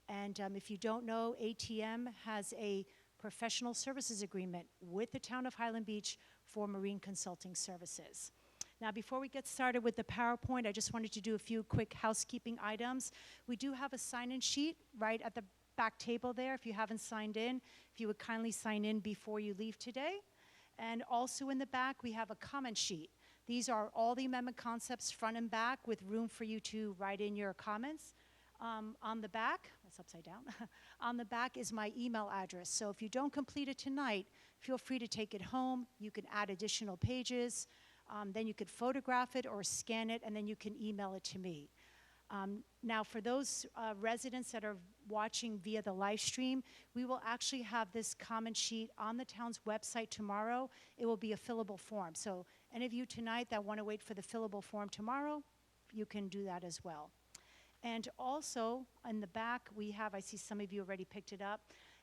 And if you don't know, ATM has a professional services agreement with the town of Highland Beach for marine consulting services. Now, before we get started with the PowerPoint, I just wanted to do a few quick housekeeping items. We do have a sign-in sheet right at the back table there. If you haven't signed in, if you would kindly sign in before you leave today. And also in the back, we have a comment sheet. These are all the amendment concepts front and back with room for you to write in your comments. On the back, that's upside down, on the back is my email address. So if you don't complete it tonight, feel free to take it home. You can add additional pages. Then you could photograph it or scan it, and then you can email it to me. Now, for those residents that are watching via the live stream, we will actually have this comment sheet on the town's website tomorrow. It will be a fillable form. So any of you tonight that want to wait for the fillable form tomorrow, you can do that as well. And also, in the back, we have, I see some of you already picked it up.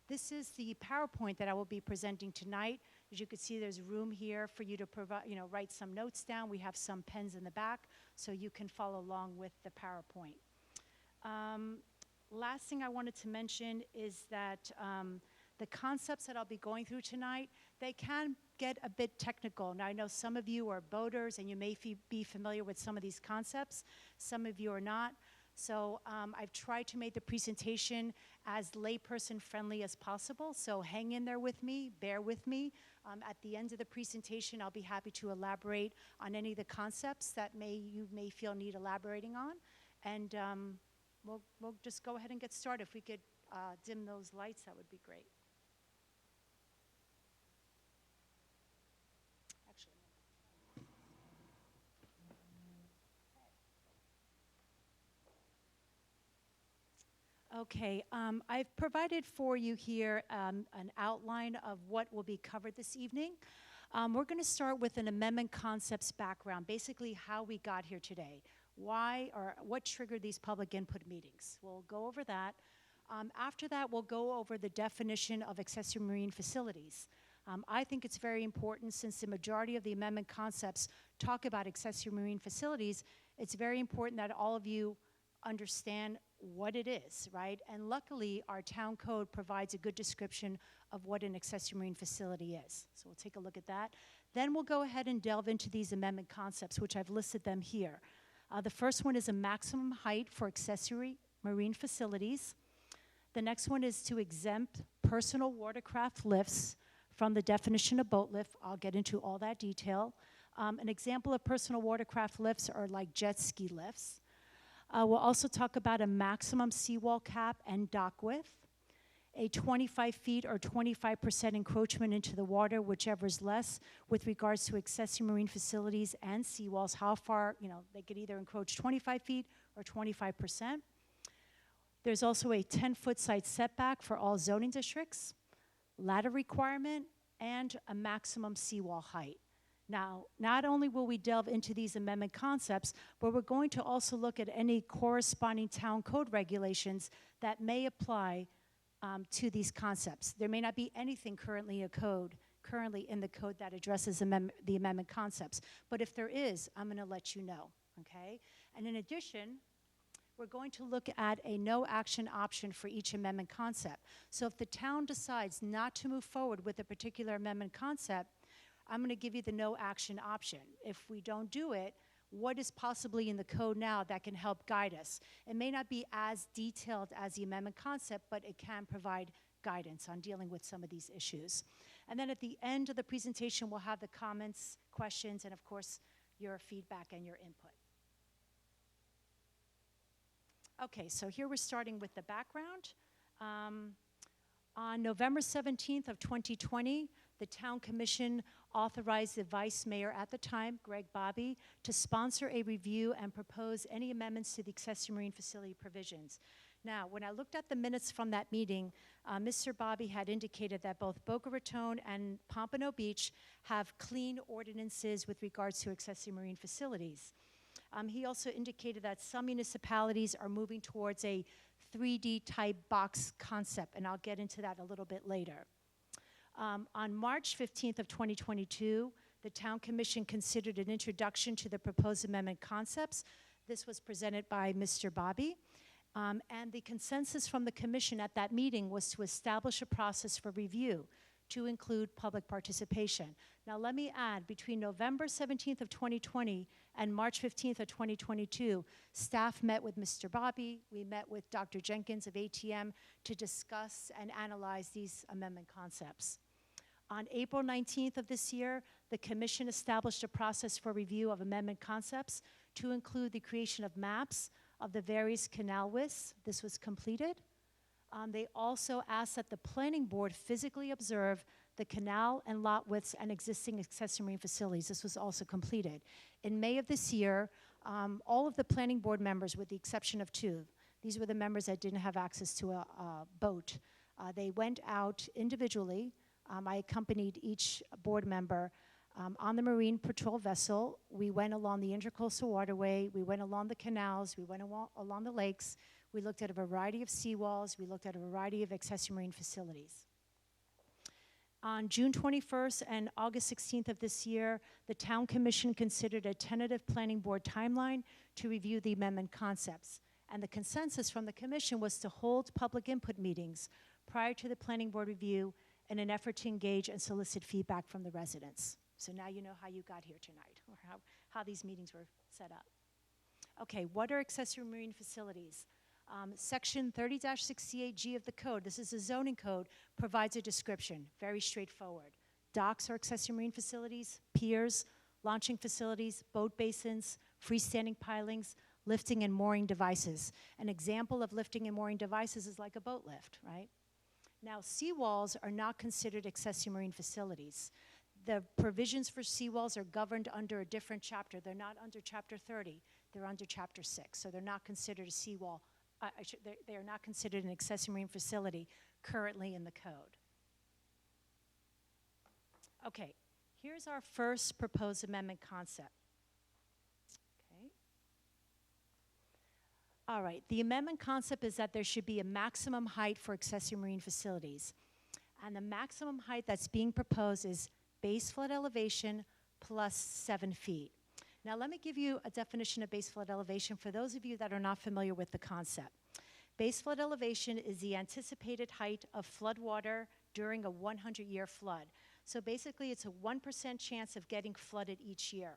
This is the PowerPoint that I will be presenting tonight. As you can see, there's room here for you to provide, write some notes down. We have some pens in the back, so you can follow along with the PowerPoint. Last thing I wanted to mention is that the concepts that I'll be going through tonight, they can get a bit technical. Now, I know some of you are boaters, and you may be familiar with some of these concepts. Some of you are not. So I've tried to make the presentation as layperson friendly as possible. So hang in there with me, bear with me. At the end of the presentation, I'll be happy to elaborate on any of the concepts that you may feel need elaborating on. And we'll just go ahead and get started. If we could dim those lights, that would be great. Okay, I've provided for you here an outline of what will be covered this evening. We're going to start with an amendment concepts background, basically how we got here today, why or what triggered these public input meetings. We'll go over that. After that, we'll go over the definition of accessory marine facilities. I think it's very important, since the majority of the amendment concepts talk about accessory marine facilities, it's very important that all of you understand what it is, right? And luckily, our town code provides a good description of what an accessory marine facility is. So we'll take a look at that. Then we'll go ahead and delve into these amendment concepts, which I've listed them here. The first one is a maximum height for accessory marine facilities. The next one is to exempt personal watercraft lifts from the definition of boat lift. I'll get into all that detail. An example of personal watercraft lifts are like jet ski lifts. We'll also talk about a maximum seawall cap and dock width, a 25 feet or 25% encroachment into the water, whichever is less, with regards to accessory marine facilities and seawalls, how far, they could either encroach 25 feet or 25%. There's also a 10-foot side setback for all zoning districts, ladder requirement, and a maximum seawall height. Now, not only will we delve into these amendment concepts, but we're going to also look at any corresponding town code regulations that may apply to these concepts. There may not be anything currently in the code that addresses the amendment concepts, but if there is, I'm going to let you know, okay? And in addition, we're going to look at a no action option for each amendment concept. So if the town decides not to move forward with a particular amendment concept, I'm going to give you the no action option. If we don't do it, what is possibly in the code now that can help guide us? It may not be as detailed as the amendment concept, but it can provide guidance on dealing with some of these issues. And then at the end of the presentation, we'll have the comments, questions, and of course, your feedback and your input. Okay, so here we're starting with the background. On November 17th of 2020, the Town Commission authorized the Vice Mayor at the time, Greg Bobby, to sponsor a review and propose any amendments to the accessory marine facility provisions. Now, when I looked at the minutes from that meeting, Mr. Bobby had indicated that both Boca Raton and Pompano Beach have clean ordinances with regards to accessory marine facilities. He also indicated that some municipalities are moving towards a 3D type box concept, and I'll get into that a little bit later. On March 15th of 2022, the Town Commission considered an introduction to the proposed amendment concepts. This was presented by Mr. Bobby. And the consensus from the commission at that meeting was to establish a process for review to include public participation. Now let me add, between November 17th of 2020 and March 15th of 2022, staff met with Mr. Bobby, we met with Dr. Jenkins of ATM to discuss and analyze these amendment concepts. On April 19th of this year, the commission established a process for review of amendment concepts to include the creation of maps of the various canal widths. This was completed. They also asked that the planning board physically observe the canal and lot widths and existing accessory marine facilities. This was also completed. In May of this year, all of the planning board members, with the exception of 2, these were the members that didn't have access to a boat. They went out individually. I accompanied each board member on the marine patrol vessel. We went along the intercoastal waterway, we went along the canals, we went along the lakes, we looked at a variety of seawalls, we looked at a variety of accessory marine facilities. On June 21st and August 16th of this year, the Town Commission considered a tentative planning board timeline to review the amendment concepts. And the consensus from the commission was to hold public input meetings prior to the planning board review in an effort to engage and solicit feedback from the residents. So now you know how you got here tonight, or how these meetings were set up. Okay, what are accessory marine facilities? Section 30-68G of the code, this is a zoning code, provides a description, very straightforward. Docks are accessory marine facilities, piers, launching facilities, boat basins, freestanding pilings, lifting and mooring devices. An example of lifting and mooring devices is like a boat lift, right? Now, seawalls are not considered accessory marine facilities. The provisions for seawalls are governed under a different chapter. They're not under Chapter 30, they're under Chapter 6, so they're not considered a seawall. They are not considered an accessory marine facility currently in the code. Okay, here's our first proposed amendment concept. Okay. All right, the amendment concept is that there should be a maximum height for accessory marine facilities. And the maximum height that's being proposed is base flood elevation plus 7 feet. Now let me give you a definition of base flood elevation for those of you that are not familiar with the concept. Base flood elevation is the anticipated height of flood water during a 100-year flood. So basically it's a 1% chance of getting flooded each year.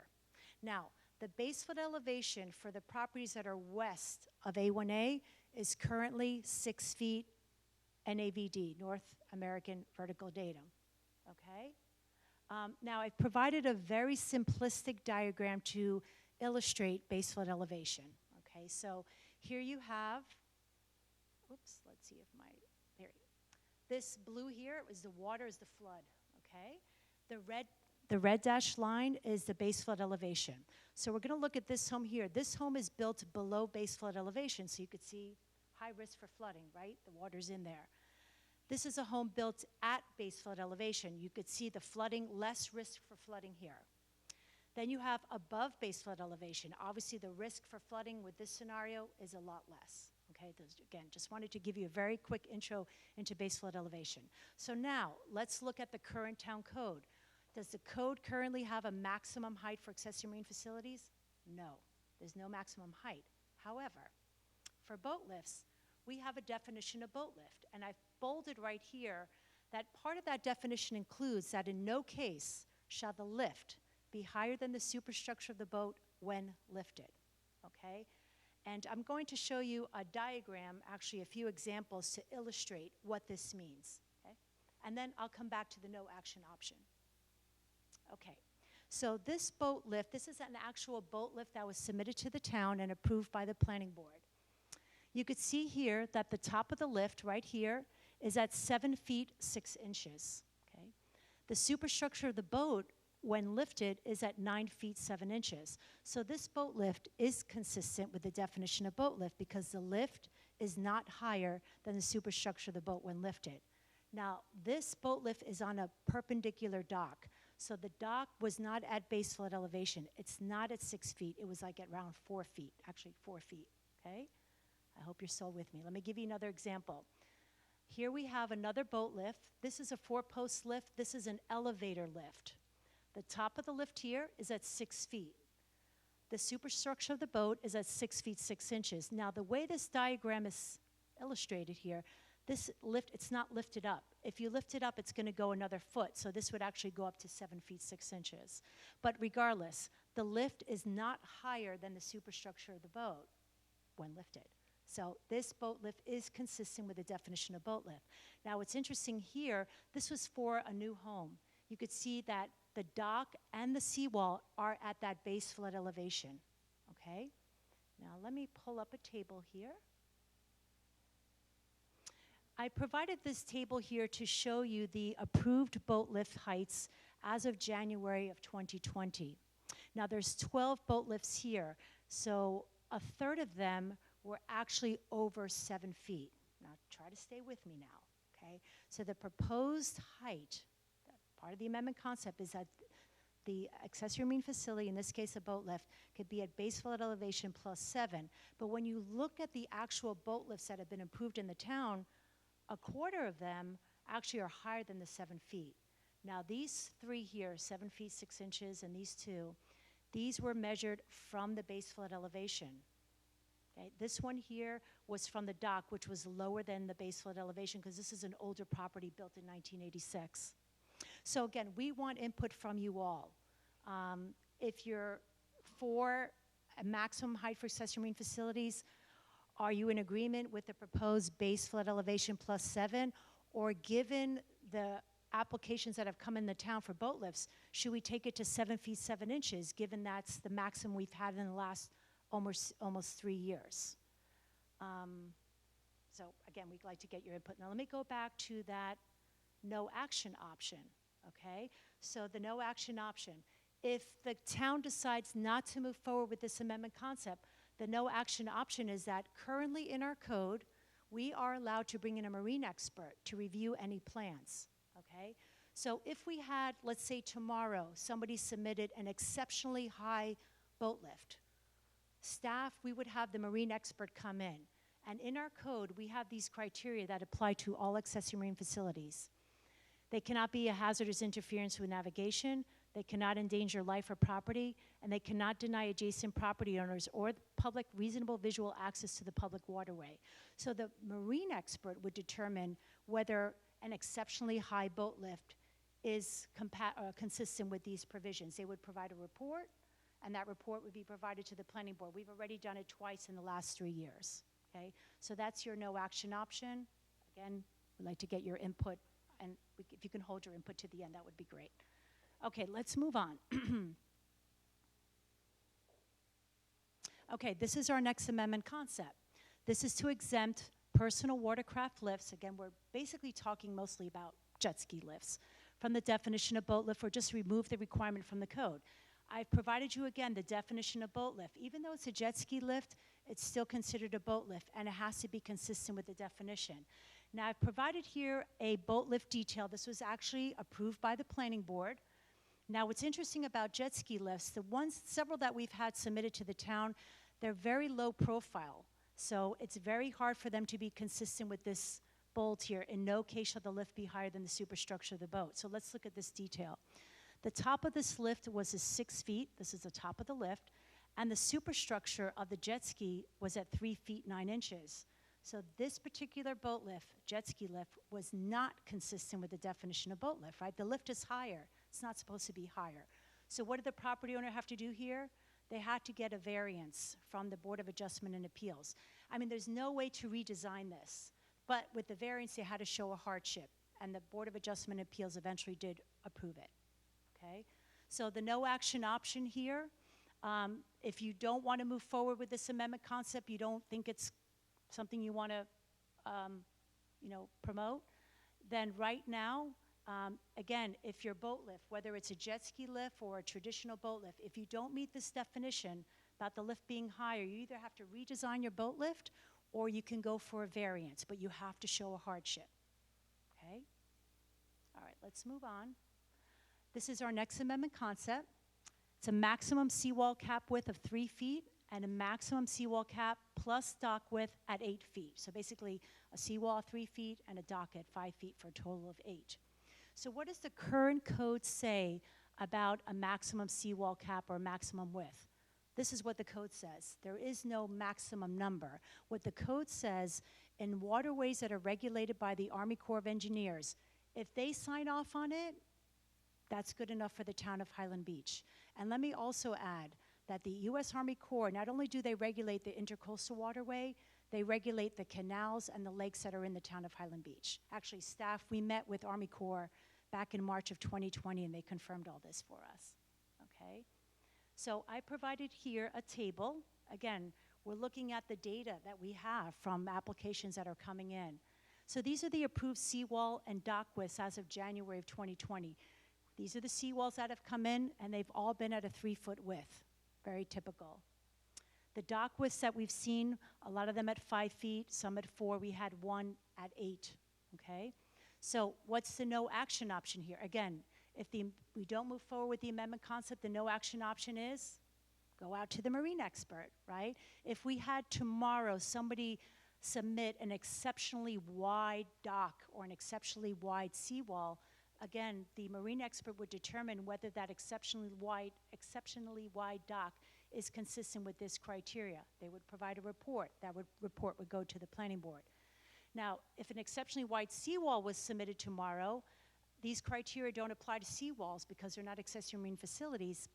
Now, the base flood elevation for the properties that are west of A1A is currently 6 feet NAVD, North American Vertical Datum, okay? Now, I've provided a very simplistic diagram to illustrate base flood elevation, okay? So here you have, oops, let's see if there you go. This blue here is the water, is the flood, okay? The red dashed line is the base flood elevation. So we're gonna look at this home here. This home is built below base flood elevation, so you could see high risk for flooding, right? The water's in there. This is a home built at base flood elevation. You could see the flooding, less risk for flooding here. Then you have above base flood elevation. Obviously the risk for flooding with this scenario is a lot less. Okay, again, just wanted to give you a very quick intro into base flood elevation. So now, let's look at the current town code. Does the code currently have a maximum height for accessory marine facilities? No, there's no maximum height. However, for boat lifts, we have a definition of boat lift, and I've bolded right here that part of that definition includes that in no case shall the lift be higher than the superstructure of the boat when lifted, okay? And I'm going to show you a diagram, actually a few examples to illustrate what this means, okay? And then I'll come back to the no action option. Okay, so this boat lift, this is an actual boat lift that was submitted to the town and approved by the planning board. You could see here that the top of the lift right here is at 7 feet 6 inches, okay? The superstructure of the boat, when lifted, is at 9 feet 7 inches. So this boat lift is consistent with the definition of boat lift because the lift is not higher than the superstructure of the boat when lifted. Now, this boat lift is on a perpendicular dock. So the dock was not at base flood elevation. It's not at 6 feet. It was like at around 4 feet, actually 4 feet, okay? I hope you're still with me. Let me give you another example. Here we have another boat lift. This is a 4-post lift. This is an elevator lift. The top of the lift here is at 6 feet. The superstructure of the boat is at 6 feet 6 inches. Now, the way this diagram is illustrated here, this lift, it's not lifted up. If you lift it up, it's going to go another foot. So this would actually go up to 7 feet 6 inches. But regardless, the lift is not higher than the superstructure of the boat when lifted. So this boat lift is consistent with the definition of boat lift. Now, what's interesting here, this was for a new home. You could see that the dock and the seawall are at that base flood elevation, okay? Now, let me pull up a table here. I provided this table here to show you the approved boat lift heights as of January of 2020. Now, there's 12 boat lifts here, so a third of them were actually over 7 feet. Now, try to stay with me now, okay? So the proposed height, part of the amendment concept, is that the accessory marine facility, in this case a boat lift, could be at base flood elevation plus 7. But when you look at the actual boat lifts that have been approved in the town, a quarter of them actually are higher than the 7 feet. Now, these three here, 7 feet 6 inches, and these two, these were measured from the base flood elevation. Okay, this one here was from the dock, which was lower than the base flood elevation because this is an older property built in 1986. So again, we want input from you all. If you're for a maximum height for accessory marine facilities, are you in agreement with the proposed base flood elevation plus 7? Or given the applications that have come in the town for boat lifts, should we take it to 7 feet 7 inches, given that's the maximum we've had in the last almost 3 years? So again, we'd like to get your input. Now let me go back to that no action option, okay? So the no action option, if the town decides not to move forward with this amendment concept, the no action option is that currently in our code, we are allowed to bring in a marine expert to review any plans, okay? So if we had, let's say tomorrow, somebody submitted an exceptionally high boat lift, staff, we would have the marine expert come in. And in our code, we have these criteria that apply to all accessory marine facilities. They cannot be a hazardous interference with navigation, they cannot endanger life or property, and they cannot deny adjacent property owners or the public reasonable visual access to the public waterway. So the marine expert would determine whether an exceptionally high boat lift is consistent with these provisions. They would provide a report, and that report would be provided to the planning board. We've already done it twice in the last 3 years, okay? So that's your no action option. Again, we'd like to get your input, and if you can hold your input to the end, that would be great. Okay, let's move on. Okay, this is our next amendment concept. This is to exempt personal watercraft lifts. Again, we're basically talking mostly about jet ski lifts from the definition of boat lift, or just remove the requirement from the code. I've provided you, again, the definition of boat lift. Even though it's a jet ski lift, it's still considered a boat lift, and it has to be consistent with the definition. Now, I've provided here a boat lift detail. This was actually approved by the planning board. Now, what's interesting about jet ski lifts, several that we've had submitted to the town, they're very low profile. So it's very hard for them to be consistent with this bold here. In no case shall the lift be higher than the superstructure of the boat. So let's look at this detail. The top of this lift was 6 feet. This is the top of the lift. And the superstructure of the jet ski was at 3 feet 9 inches. So this particular boat lift, jet ski lift, was not consistent with the definition of boat lift, right? The lift is higher. It's not supposed to be higher. So what did the property owner have to do here? They had to get a variance from the Board of Adjustment and Appeals. I mean, there's no way to redesign this. But with the variance, they had to show a hardship. And the Board of Adjustment and Appeals eventually did approve it. Okay? So the no action option here, if you don't want to move forward with this amendment concept, you don't think it's something you want to promote, then right now, again, if your boat lift, whether it's a jet ski lift or a traditional boat lift, if you don't meet this definition about the lift being higher, you either have to redesign your boat lift or you can go for a variance, but you have to show a hardship, okay? All right, let's move on. This is our next amendment concept. It's a maximum seawall cap width of 3 feet and a maximum seawall cap plus dock width at 8 feet. So basically a seawall 3 feet and a dock at 5 feet for a total of 8. So what does the current code say about a maximum seawall cap or maximum width? This is what the code says. There is no maximum number. What the code says, in waterways that are regulated by the Army Corps of Engineers, if they sign off on it, that's good enough for the town of Highland Beach. And let me also add that the U.S. Army Corps, not only do they regulate the intercoastal waterway, they regulate the canals and the lakes that are in the town of Highland Beach. Actually, staff, we met with Army Corps back in March of 2020, and they confirmed all this for us, okay? So I provided here a table. Again, we're looking at the data that we have from applications that are coming in. So these are the approved seawall and dock widths as of January of 2020. These are the seawalls that have come in, and they've all been at a 3-foot width. Very typical. The dock widths that we've seen, a lot of them at 5 feet, some at 4. We had one at 8, okay? So what's the no action option here? Again, if we don't move forward with the amendment concept, the no action option is go out to the marine expert, right? If we had tomorrow somebody submit an exceptionally wide dock or an exceptionally wide seawall, again, the marine expert would determine whether that exceptionally wide dock is consistent with this criteria. They would provide a report. That report would go to the planning board. Now, if an exceptionally wide seawall was submitted tomorrow, these criteria don't apply to seawalls because they're not accessory marine facilities.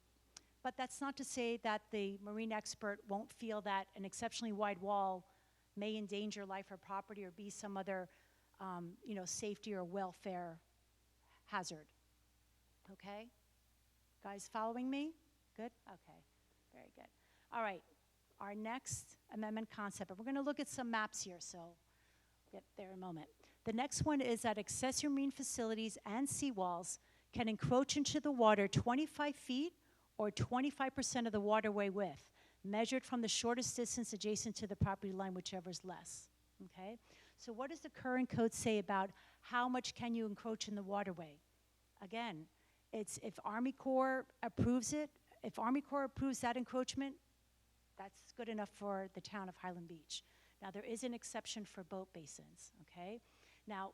But that's not to say that the marine expert won't feel that an exceptionally wide wall may endanger life or property or be some other safety or welfare hazard. Okay? Guys following me? Good? Okay. Very good. All right. Our next amendment concept, and we're going to look at some maps here, so get there in a moment. The next one is that accessory marine facilities and seawalls can encroach into the water 25 feet or 25% of the waterway width, measured from the shortest distance adjacent to the property line, whichever is less. Okay? So what does the current code say about how much can you encroach in the waterway? Again, it's if Army Corps approves it, if Army Corps approves that encroachment, that's good enough for the town of Highland Beach. Now, there is an exception for boat basins, okay? Now,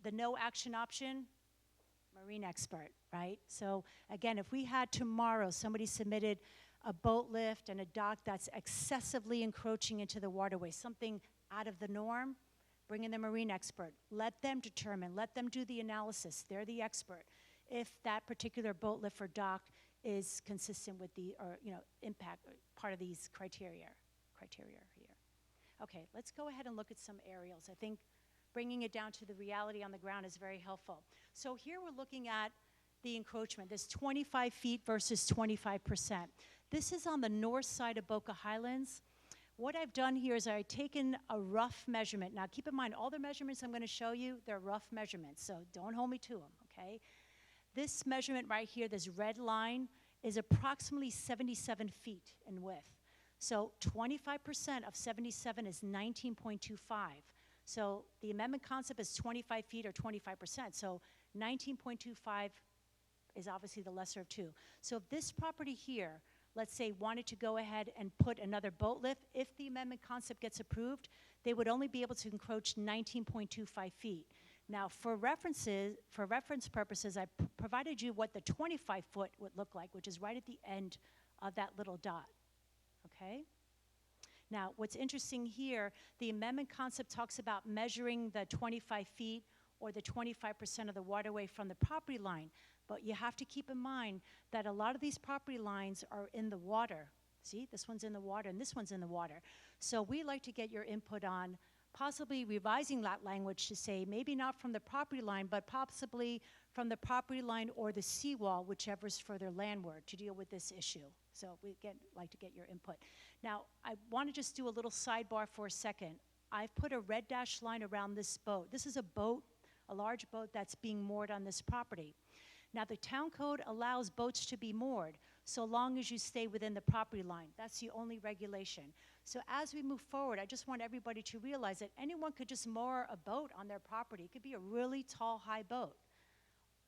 the no action option, marine expert, right? So, again, if we had tomorrow somebody submitted a boat lift and a dock that's excessively encroaching into the waterway, something out of the norm, bring in the marine expert. Let them determine, let them do the analysis. They're the expert. If that particular boat lift or dock is consistent with the, impact, part of these criteria here. Okay, let's go ahead and look at some aerials. I think bringing it down to the reality on the ground is very helpful. So here we're looking at the encroachment, this 25 feet versus 25%. This is on the north side of Boca Highlands. What I've done here is I've taken a rough measurement. Now keep in mind, all the measurements I'm going to show you, they're rough measurements, so don't hold me to them, okay? This measurement right here, this red line, is approximately 77 feet in width. So 25% of 77 is 19.25. So the amendment concept is 25 feet or 25%. So 19.25 is obviously the lesser of two. So if this property here, let's say, wanted to go ahead and put another boat lift, if the amendment concept gets approved, they would only be able to encroach 19.25 feet. Now, for reference purposes, I provided you what the 25-foot would look like, which is right at the end of that little dot, okay? Now, what's interesting here, the amendment concept talks about measuring the 25 feet or the 25% of the waterway from the property line, but you have to keep in mind that a lot of these property lines are in the water. See, this one's in the water and this one's in the water. So we'd like to get your input on possibly revising that language to say maybe not from the property line, but possibly from the property line or the seawall, whichever's further landward, to deal with this issue. So we'd like to get your input. Now, I want to just do a little sidebar for a second. I've put a red dashed line around this boat. This is a boat, a large boat that's being moored on this property. Now, the town code allows boats to be moored so long as you stay within the property line. That's the only regulation. So as we move forward, I just want everybody to realize that anyone could just moor a boat on their property. It could be a really tall, high boat.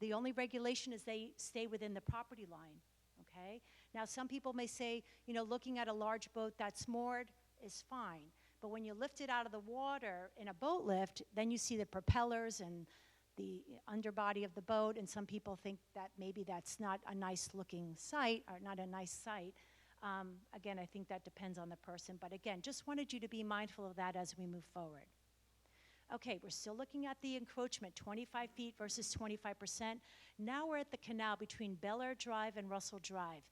The only regulation is they stay within the property line, okay? Now, some people may say, looking at a large boat that's moored is fine. But when you lift it out of the water in a boat lift, then you see the propellers and the underbody of the boat, and some people think that maybe that's not a nice looking sight, or not a nice sight. Again, I think that depends on the person, but again, just wanted you to be mindful of that as we move forward. Okay, we're still looking at the encroachment, 25 feet versus 25%. Now we're at the canal between Bel Air Drive and Russell Drive.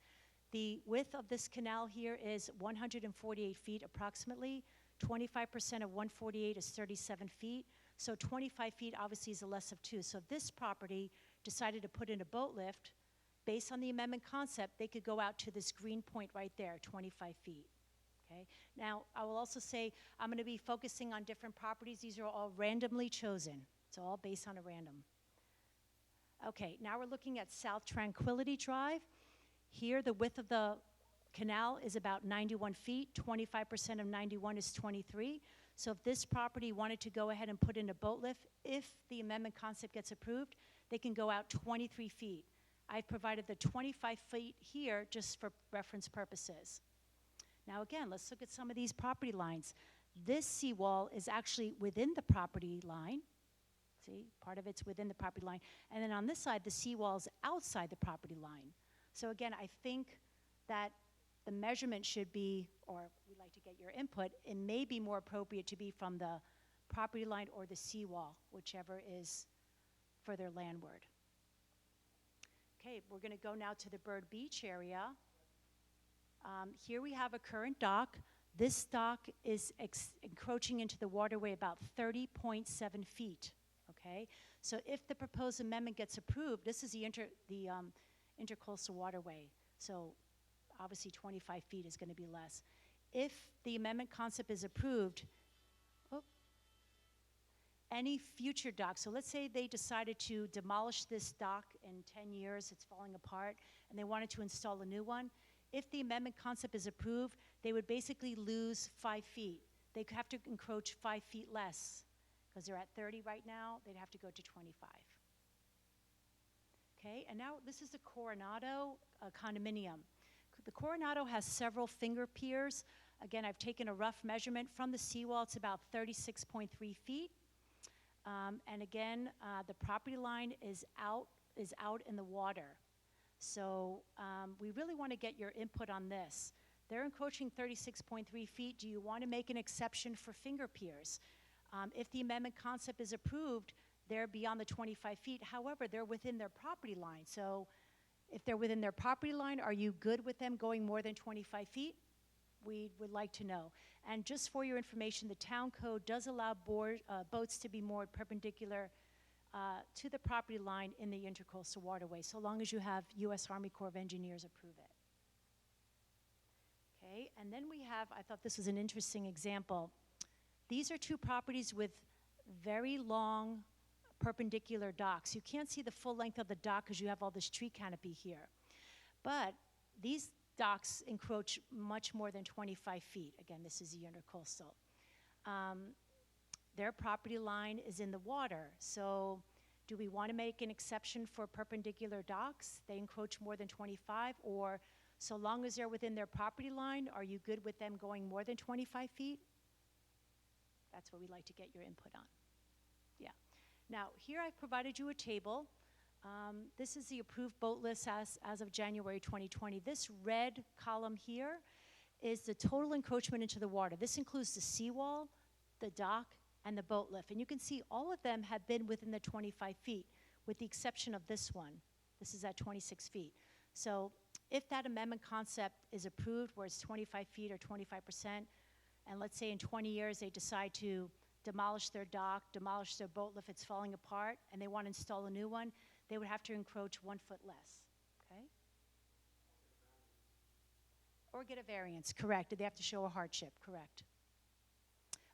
The width of this canal here is 148 feet approximately. 25% of 148 is 37 feet. So 25 feet obviously is a less of 2. So this property decided to put in a boat lift. Based on the amendment concept, they could go out to this green point right there, 25 feet. Okay. Now, I will also say I'm going to be focusing on different properties. These are all randomly chosen. It's all based on a random. Okay, now we're looking at South Tranquility Drive. Here, the width of the canal is about 91 feet. 25% of 91 is 23. So if this property wanted to go ahead and put in a boat lift, if the amendment concept gets approved, they can go out 23 feet. I've provided the 25 feet here just for reference purposes. Now again, let's look at some of these property lines. This seawall is actually within the property line. See, part of it's within the property line. And then on this side, the seawall is outside the property line. So again, I think that the measurement should be, or we'd like to get your input, it may be more appropriate to be from the property line or the seawall, whichever is further landward. Okay, we're going to go now to the Bird Beach area. Here we have a current dock. This dock is encroaching into the waterway about 30.7 feet, okay? So if the proposed amendment gets approved, this is the intercoastal waterway. So obviously 25 feet is going to be less. If the amendment concept is approved, any future dock, so let's say they decided to demolish this dock in 10 years, it's falling apart, and they wanted to install a new one. If the amendment concept is approved, they would basically lose 5 feet. They could have to encroach 5 feet less, because they're at 30 right now, they'd have to go to 25. Okay, and now this is the Coronado condominium. The Coronado has several finger piers. Again, I've taken a rough measurement from the seawall. It's about 36.3 feet. And again, the property line is out in the water. So we really want to get your input on this. They're encroaching 36.3 feet. Do you want to make an exception for finger piers? If the amendment concept is approved, they're beyond the 25 feet. However, they're within their property line. So if they're within their property line, are you good with them going more than 25 feet? We would like to know. And just for your information, the town code does allow boats to be moored perpendicular to the property line in the intercoastal waterway, so long as you have U.S. Army Corps of Engineers approve it. Okay, and then we have, I thought this was an interesting example. These are two properties with very long perpendicular docks. You can't see the full length of the dock because you have all this tree canopy here. But these docks encroach much more than 25 feet. Again, this is the intercoastal. Their property line is in the water. So do we want to make an exception for perpendicular docks? They encroach more than 25, or so long as they're within their property line, are you good with them going more than 25 feet? That's what we'd like to get your input on. Yeah. Now, here I've provided you a table. This is the approved boat list as of January 2020. This red column here is the total encroachment into the water. This includes the seawall, the dock, and the boat lift. And you can see all of them have been within the 25 feet, with the exception of this one. This is at 26 feet. So if that amendment concept is approved, where it's 25 feet or 25%, and let's say in 20 years they decide to demolish their dock, demolish their boat lift, it's falling apart, and they want to install a new one, they would have to encroach 1 foot less, okay? Or get a variance, correct. They have to show a hardship, correct.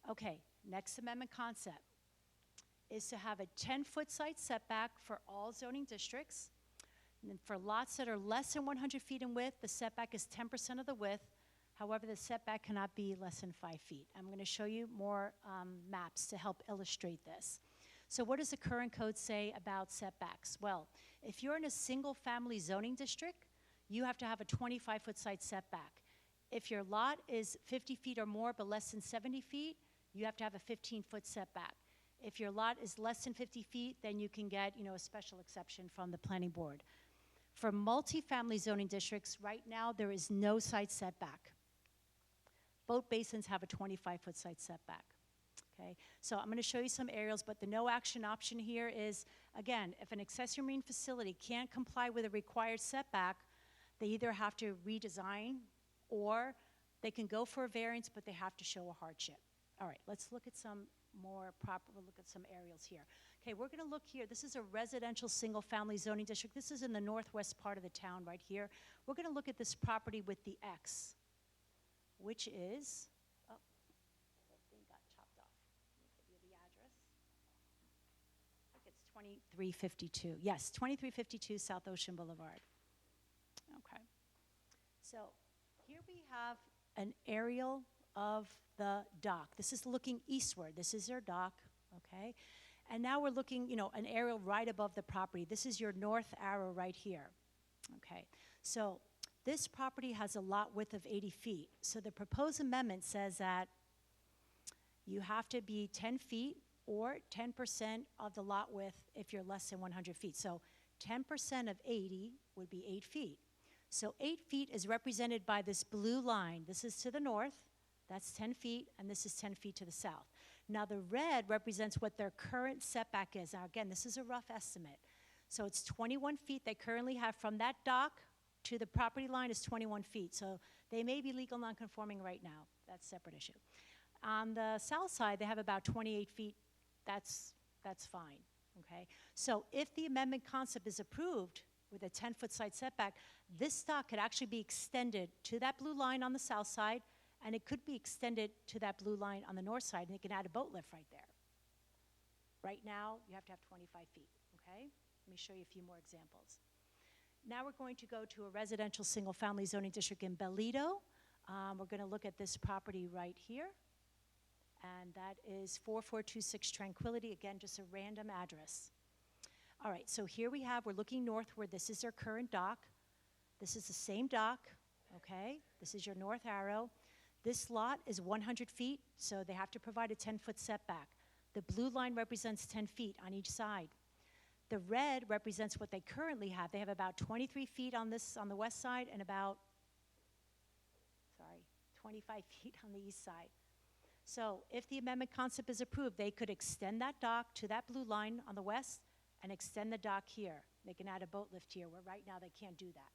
Okay, next amendment concept is to have a 10-foot side setback for all zoning districts. And for lots that are less than 100 feet in width, the setback is 10% of the width. However, the setback cannot be less than 5 feet. I'm going to show you more maps to help illustrate this. So what does the current code say about setbacks? Well, if you're in a single-family zoning district, you have to have a 25-foot side setback. If your lot is 50 feet or more but less than 70 feet, you have to have a 15-foot setback. If your lot is less than 50 feet, then you can get, a special exception from the planning board. For multifamily zoning districts, right now there is no side setback. Boat basins have a 25-foot side setback. Okay, so I'm going to show you some aerials, but the no action option here is, again, if an accessory marine facility can't comply with a required setback, they either have to redesign or they can go for a variance, but they have to show a hardship. All right, let's look at some more proper, we'll look at some aerials here. Okay, we're going to look here. This is a residential single-family zoning district. This is in the northwest part of the town right here. We're going to look at this property with the X, which is, oh, that thing got chopped off. Let me give you the address. I think it's 2352. Yes, 2352 South Ocean Boulevard. Okay. So here we have an aerial of the dock. This is looking eastward. This is their dock, okay? And now we're looking, you know, an aerial right above the property. This is your north arrow right here, okay? So this property has a lot width of 80 feet. So the proposed amendment says that you have to be 10 feet or 10% of the lot width if you're less than 100 feet. So 10% of 80 would be 8 feet. So 8 feet is represented by this blue line. This is to the north, that's 10 feet, and this is 10 feet to the south. Now the red represents what their current setback is. Now again, this is a rough estimate. So it's 21 feet they currently have from that dock to the property line is 21 feet. So they may be legal nonconforming right now. That's a separate issue. On the south side, they have about 28 feet. That's fine, okay? So if the amendment concept is approved with a 10-foot side setback, this dock could actually be extended to that blue line on the south side, and it could be extended to that blue line on the north side, and they can add a boat lift right there. Right now, you have to have 25 feet, okay? Let me show you a few more examples. Now we're going to go to a residential single-family zoning district in Bellito. We're going to look at this property right here, and that is 4426 Tranquility. Again, just a random address. All right, so here we're looking northward. This is their current dock. This is the same dock, okay? This is your north arrow. This lot is 100 feet, so they have to provide a 10-foot setback. The blue line represents 10 feet on each side. The red represents what they currently have. They have about 23 feet on the west side and about, 25 feet on the east side. So if the amendment concept is approved, they could extend that dock to that blue line on the west and extend the dock here. They can add a boat lift here, where right now they can't do that.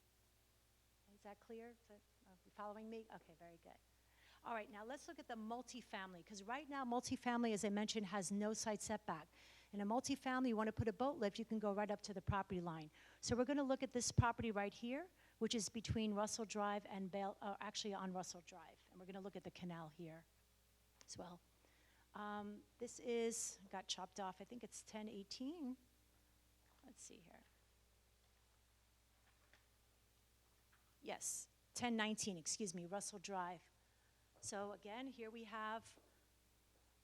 Is that clear? Are you following me? Okay, very good. All right, now let's look at the multifamily, because right now multifamily, as I mentioned, has no side setback. In a multifamily, you want to put a boat lift, you can go right up to the property line. So we're going to look at this property right here, which is between Russell Drive and actually on Russell Drive. And we're going to look at the canal here as well. This got chopped off, I think it's 1018. Let's see here. Yes, 1019, excuse me, Russell Drive. So again, here we have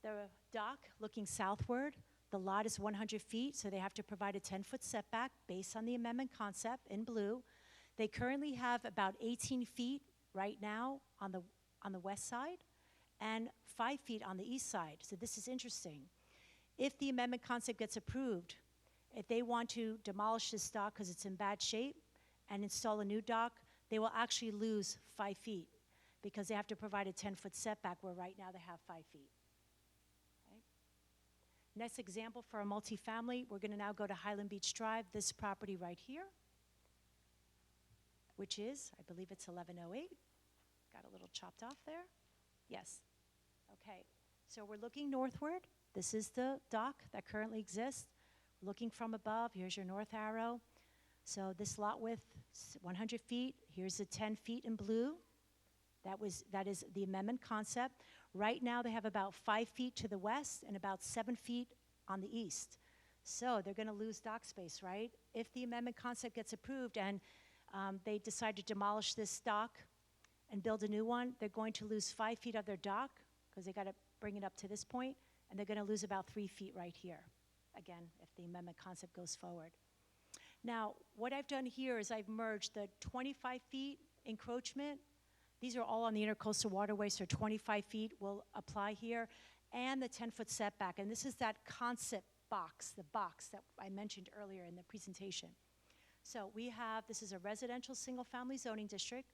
the dock looking southward. The lot is 100 feet, so they have to provide a 10-foot setback based on the amendment concept in blue. They currently have about 18 feet right now on the west side and 5 feet on the east side. So this is interesting. If the amendment concept gets approved, if they want to demolish this dock because it's in bad shape and install a new dock, they will actually lose 5 feet because they have to provide a 10-foot setback where right now they have 5 feet. Okay. Next example for a multifamily, we're going to now go to Highland Beach Drive, this property right here, which is, I believe it's 1108. Got a little chopped off there. Yes. Okay. So we're looking northward. This is the dock that currently exists. Looking from above, here's your north arrow. So this lot width, 100 feet. Here's the 10 feet in blue. That is the amendment concept. Right now they have about 5 feet to the west and about 7 feet on the east. So they're going to lose dock space, right? If the amendment concept gets approved and they decide to demolish this dock and build a new one, they're going to lose 5 feet of their dock because they got to bring it up to this point, and they're going to lose about 3 feet right here. Again, if the amendment concept goes forward. Now, what I've done here is I've merged the 25 feet encroachment. These are all on the intercoastal waterway, so 25 feet will apply here, and the 10-foot setback. And this is that concept box, the box that I mentioned earlier in the presentation. So we have, this is a residential single-family zoning district,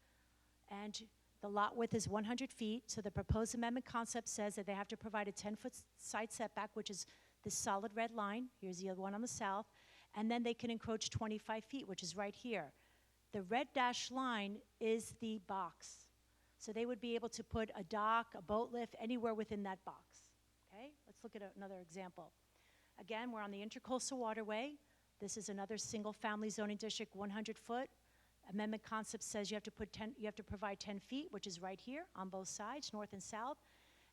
and the lot width is 100 feet. So the proposed amendment concept says that they have to provide a 10-foot side setback, which is this solid red line. Here's the other one on the south. And then they can encroach 25 feet, which is right here. The red dashed line is the box. So they would be able to put a dock, a boat lift, anywhere within that box. Okay, let's look at another example. Again, we're on the Intercoastal Waterway. This is another single-family zoning district, 100 foot. Amendment concept says you have to provide 10 feet, which is right here on both sides, north and south,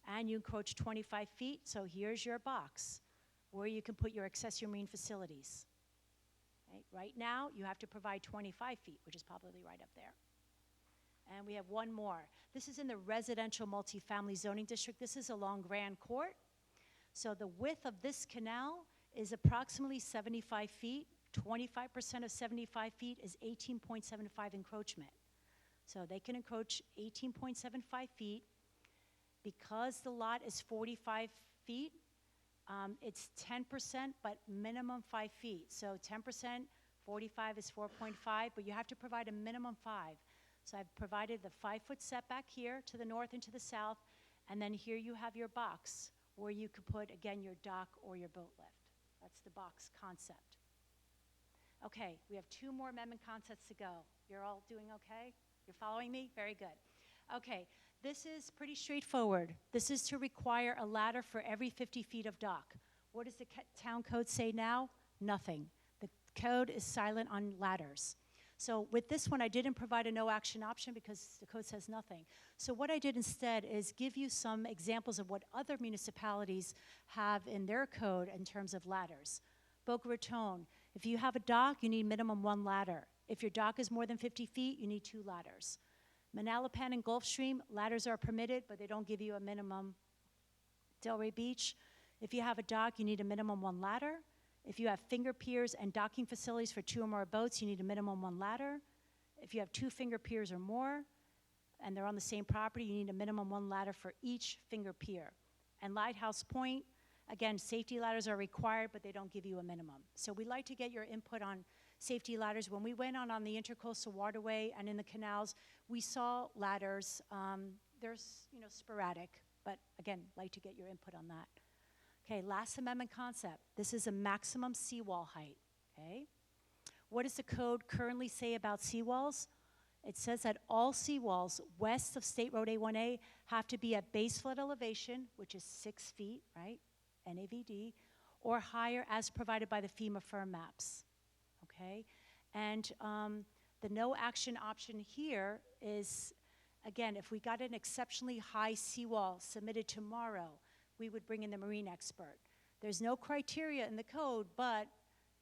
and you encroach 25 feet. So here's your box where you can put your accessory marine facilities. Okay? Right now, you have to provide 25 feet, which is probably right up there. And we have one more. This is in the residential multifamily zoning district. This is along Grand Court. So the width of this canal is approximately 75 feet. 25% of 75 feet is 18.75 encroachment. So they can encroach 18.75 feet. Because the lot is 45 feet, it's 10%, but minimum 5 feet. So 10%, 45 is 4.5, but you have to provide a minimum 5. So I've provided the 5-foot setback here to the north and to the south, and then here you have your box where you could put, again, your dock or your boat lift. That's the box concept. Okay, we have 2 more amendment concepts to go. You're all doing okay? You're following me? Very good. Okay, this is pretty straightforward. This is to require a ladder for every 50 feet of dock. What does the town code say now? Nothing. The code is silent on ladders. So with this one, I didn't provide a no action option because the code says nothing. So what I did instead is give you some examples of what other municipalities have in their code in terms of ladders. Boca Raton, if you have a dock, you need minimum 1 ladder. If your dock is more than 50 feet, you need 2 ladders. Manalapan and Gulfstream, ladders are permitted, but they don't give you a minimum. Delray Beach, if you have a dock, you need a minimum 1 ladder. If you have finger piers and docking facilities for 2 or more boats, you need a minimum 1 ladder. If you have 2 finger piers or more, and they're on the same property, you need a minimum 1 ladder for each finger pier. And Lighthouse Point, again, safety ladders are required, but they don't give you a minimum. So we like to get your input on safety ladders. When we went on the Intercoastal Waterway and in the canals, we saw ladders. They're sporadic, but again, like to get your input on that. Okay, last amendment concept. This is a maximum seawall height, okay? What does the code currently say about seawalls? It says that all seawalls west of State Road A1A have to be at base flood elevation, which is 6 feet, right, NAVD, or higher as provided by the FEMA firm maps, okay? And the no action option here is, again, if we got an exceptionally high seawall submitted tomorrow, we would bring in the marine expert. There's no criteria in the code, but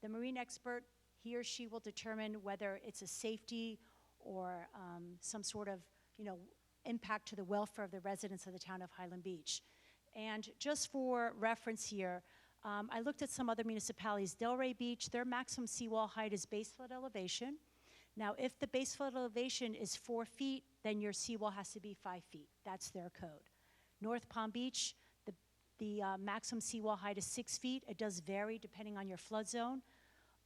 the marine expert, he or she will determine whether it's a safety or some sort of, impact to the welfare of the residents of the town of Highland Beach. And just for reference here, I looked at some other municipalities. Delray Beach, their maximum seawall height is base flood elevation. Now, if the base flood elevation is 4 feet, then your seawall has to be 5 feet. That's their code. North Palm Beach, the maximum seawall height is 6 feet. It does vary depending on your flood zone.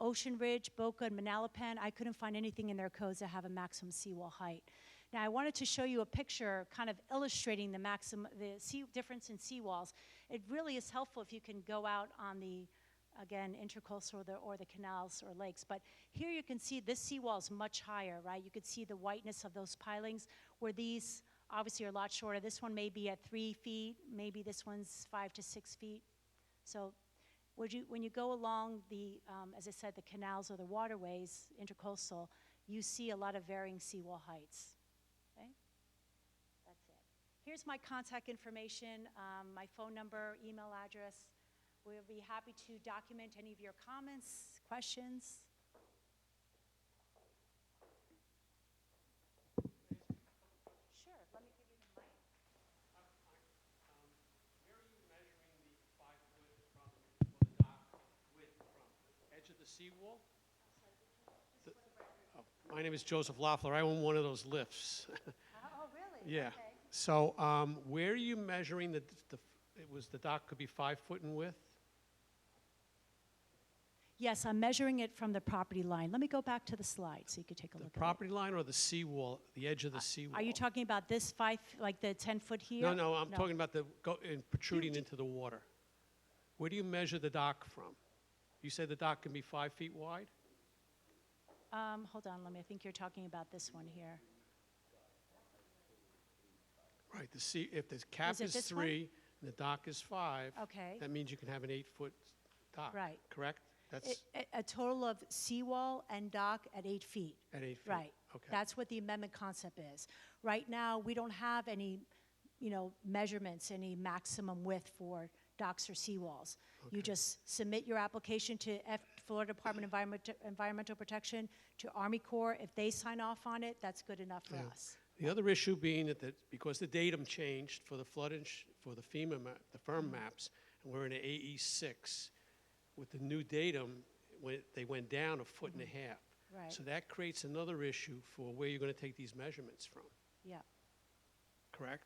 Ocean Ridge, Boca, and Manalapan, I couldn't find anything in their codes that have a maximum seawall height. Now, I wanted to show you a picture kind of illustrating the difference in seawalls. It really is helpful if you can go out on the, again, intercoastal or the canals or lakes. But here you can see this seawall is much higher, right? You can see the whiteness of those pilings, where these obviously are a lot shorter. This one may be at 3 feet. Maybe this one's 5 to 6 feet. So when you go along the, as I said, the canals or the waterways, intercoastal, you see a lot of varying seawall heights. Okay? That's it. Here's my contact information, my phone number, email address. We'll be happy to document any of your comments, questions. Sure, let me give you the mic. Where are you measuring the 5 foot from, or the dock width from? Edge of the seawall? My name is Joseph Loeffler. I own one of those lifts. Oh, really? Yeah. Okay. So where are you measuring the dock could be 5 foot in width? Yes, I'm measuring it from the property line. Let me go back to the slide so you could take a The look at it. property line or the seawall, the edge of the seawall? Are you talking about this like the 10-foot here? No, no, I'm talking about the protruding You- into the water. Where do you measure the dock from? You said the dock can be 5 feet wide? Hold on, I think you're talking about this one here. Right, if the cap it is this one? 3 and the dock is 5, Okay. that means you can have an 8-foot dock. Right. Correct? That's A total of seawall and dock at 8 feet. at 8 feet. Right. Okay. That's what the amendment concept is. Right now, we don't have any, measurements, any maximum width for docks or seawalls. You just submit your application to Florida Department of Environmental Protection, to Army Corps. If they sign off on it, that's good enough for us. The other issue being that because the datum changed for the for the FEMA the firm maps, and we're in an AE6, with the new datum, they went down 1.5 feet. Right. So that creates another issue for where you're going to take these measurements from. Yeah. Correct?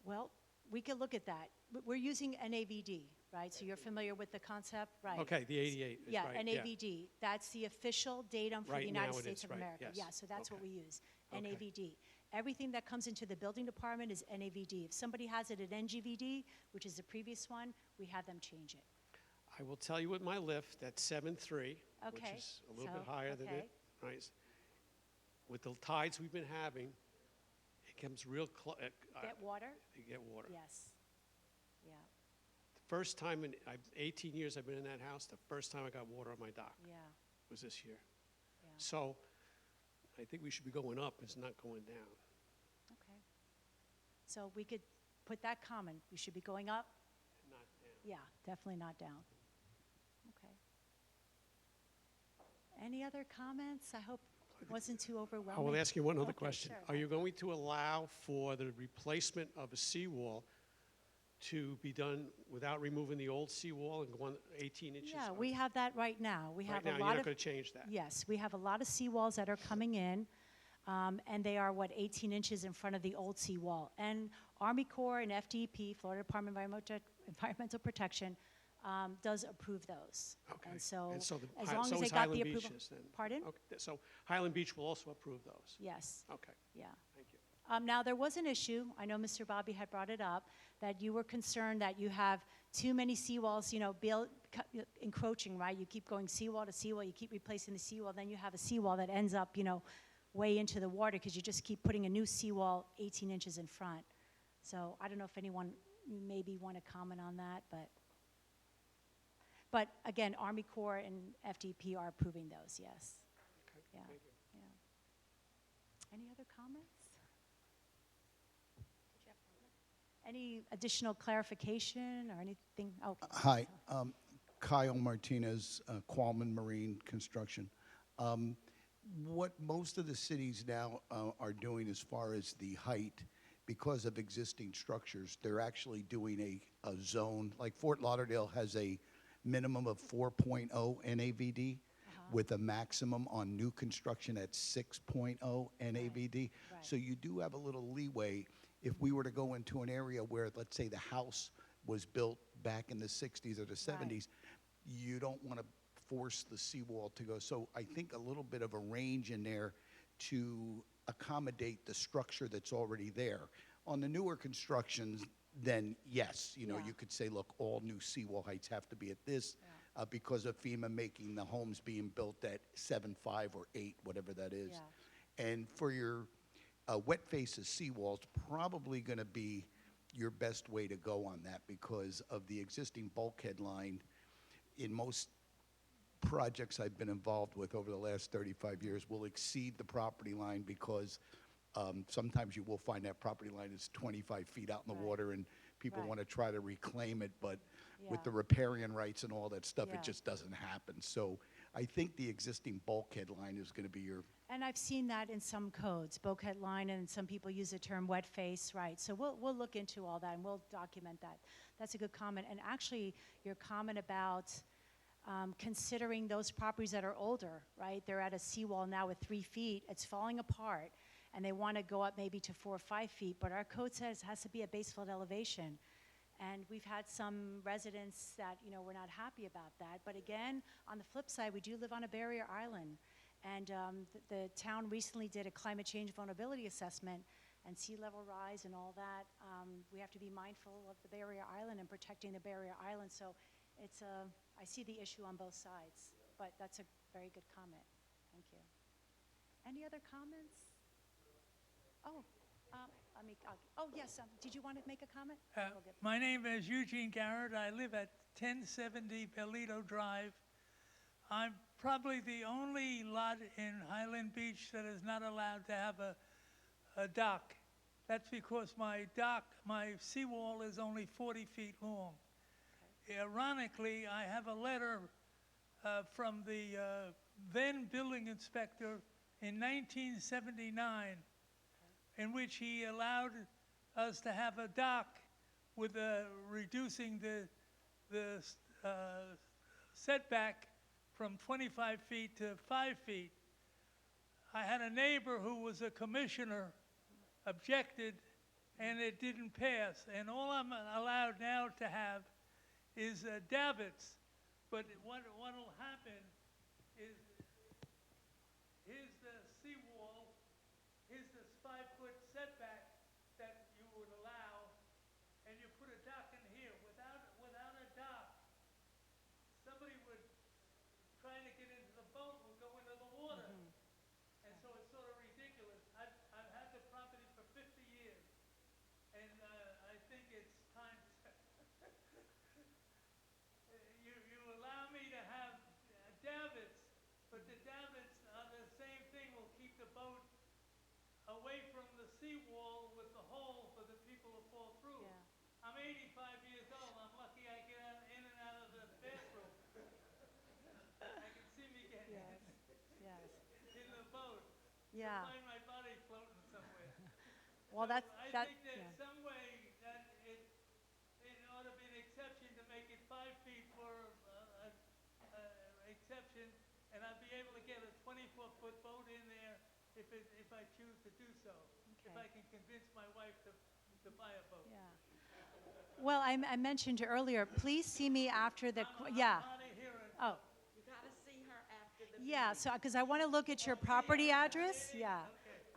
Well, we could look at that. We're using NAVD, right? So you're familiar with the concept, right? Okay, the 88 is Yeah, right. NAVD. That's the official datum for the Right now United it States is, of right, America. yes. Yeah, so that's what Okay. we use, Okay. NAVD. Everything that comes into the building department is NAVD. If somebody has it at NGVD, which is the previous one, we have them change it. I will tell you with my lift, at 7.3, which Okay, is a little bit so, higher than okay. it, right? With the tides we've been having, it comes real close. Get water? You get water. Yes. Yeah, The first time in 18 years I've been in that house, the first time I got water on my dock yeah, was this year. yeah. So I think we should be going up, it's not going down. Okay. So we could put that comment. We should be going up? Not down. Yeah, definitely not down. Okay. Any other comments? I hope it wasn't too I overwhelming. will ask you one other Okay, question. sure. Are you going to allow for the replacement of a seawall to be done without removing the old seawall and going 18 inches? Yeah, up? we have that right now. We Right have now, a you're lot not of, going to change that? yes, we have a lot of seawalls that are coming in, and they are, 18 inches in front of the old seawall. And Army Corps and FDP, Florida Department of Environmental Protection, does approve those. Okay. And so, as Hi- long so as they is got the Highland approval. Beach's then? Pardon? Okay, so Highland Beach will also approve those? Yes, Okay, yeah. thank you. Now, there was an issue, I know Mr. Bobby had brought it up, that you were concerned that you have too many seawalls, encroaching, right? You keep going seawall to seawall, you keep replacing the seawall, then you have a seawall that ends up, way into the water because you just keep putting a new seawall 18 inches in front. So I don't know if anyone maybe want to comment on that, but again, Army Corps and FDP are approving those, yes. Okay, Yeah. thank you. Yeah. Any other comments? Any additional clarification or anything? Oh, Hi, Kyle Martinez, Qualman Marine Construction. What most of the cities now are doing as far as the height, because of existing structures, they're actually doing a zone, like Fort Lauderdale has a minimum of 4.0 NAVD with a maximum on new construction at 6.0 NAVD. Right. So you do have a little leeway if we were to go into an area where, let's say, the house was built back in the 60s or the 70s, you don't want to force the seawall to go. So I think a little bit of a range in there to accommodate the structure that's already there. On the newer constructions, then yes, Yeah. you could say, look, all new seawall heights have to be at this because of FEMA making the homes being built at 7.5 or 8, whatever that is. Yeah. And for your wet faces seawalls, probably going to be your best way to go on that because of the existing bulkhead line. In most projects I've been involved with over the last 35 years will exceed the property line because sometimes you will find that property line is 25 feet out in the Right. water and people Right. want to try to reclaim it, but with Yeah. the riparian rights and all that stuff, Yeah. it just doesn't happen. So I think the existing bulkhead line is going to be your And I've seen that in some codes, bulkhead line, and some people use the term wet face, right? So we'll look into all that and we'll document that. That's a good comment. And actually, your comment about considering those properties that are older, right? They're at a seawall now with 3 feet, it's falling apart, and they want to go up maybe to 4 or 5 feet, but our code says it has to be a base flood elevation. And we've had some residents that, were not happy about that. But again, on the flip side, we do live on a barrier island. And the town recently did a climate change vulnerability assessment and sea level rise and all that. We have to be mindful of the barrier island and protecting the barrier island. So I see the issue on both sides, but that's a very good comment. Thank you. Any other comments? Oh, yes, did you want to make a comment? We'll get- My name is Eugene Garrett. I live at 1070 Pelito Drive. I'm probably the only lot in Highland Beach that is not allowed to have a dock. That's because my seawall is only 40 feet long. Ironically, I have a letter from the then building inspector in 1979 in which he allowed us to have a dock with reducing the setback from 25 feet to 5 feet. I had a neighbor who was a commissioner, objected, and it didn't pass. And all I'm allowed now to have is davits. But what will happen is, here's the seawall, here's this 5-foot setback that you would allow, and you put a dock in here. Without a dock, somebody would try to get into the boat would go into the water. And so it's sort of ridiculous. I've had the property for 50 years, and I think it's time to you allow me to have davits, but the davits are the same thing, will keep the boat away from the seawall with the hole for the people to fall through. Yeah. I'm 85 years old. I'm lucky I get in and out of the bathroom. I can see me getting Yes. in the boat. Yeah. Find my body floating somewhere. Well, So I think that yeah. some way that it ought to be an exception to make it 5 feet for exception, and I'd be able to get a 24-foot boat in there if I choose to do so. If I can convince my wife to buy a boat. Yeah. Well, I mentioned earlier, please see me after the, I'm yeah. out of here. Oh, You gotta see her after the yeah, so, because I want to look at your property address, yeah.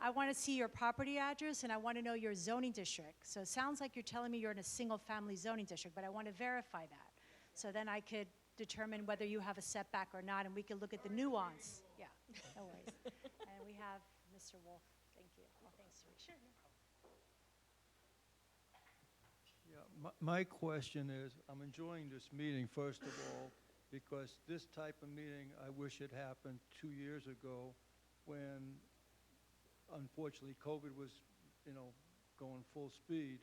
I want to see your property address, and I want to know your zoning district. So it sounds like you're telling me you're in a single-family zoning district, but I want to verify that. So then I could determine whether you have a setback or not, and we could look at the nuance. Yeah, no worries. And we have Mr. Wolf. Thank you. Oh, thanks, Sue. Sure. Yeah, my question is, I'm enjoying this meeting, first of all, because this type of meeting, I wish it happened 2 years ago when, unfortunately, COVID was, going full speed.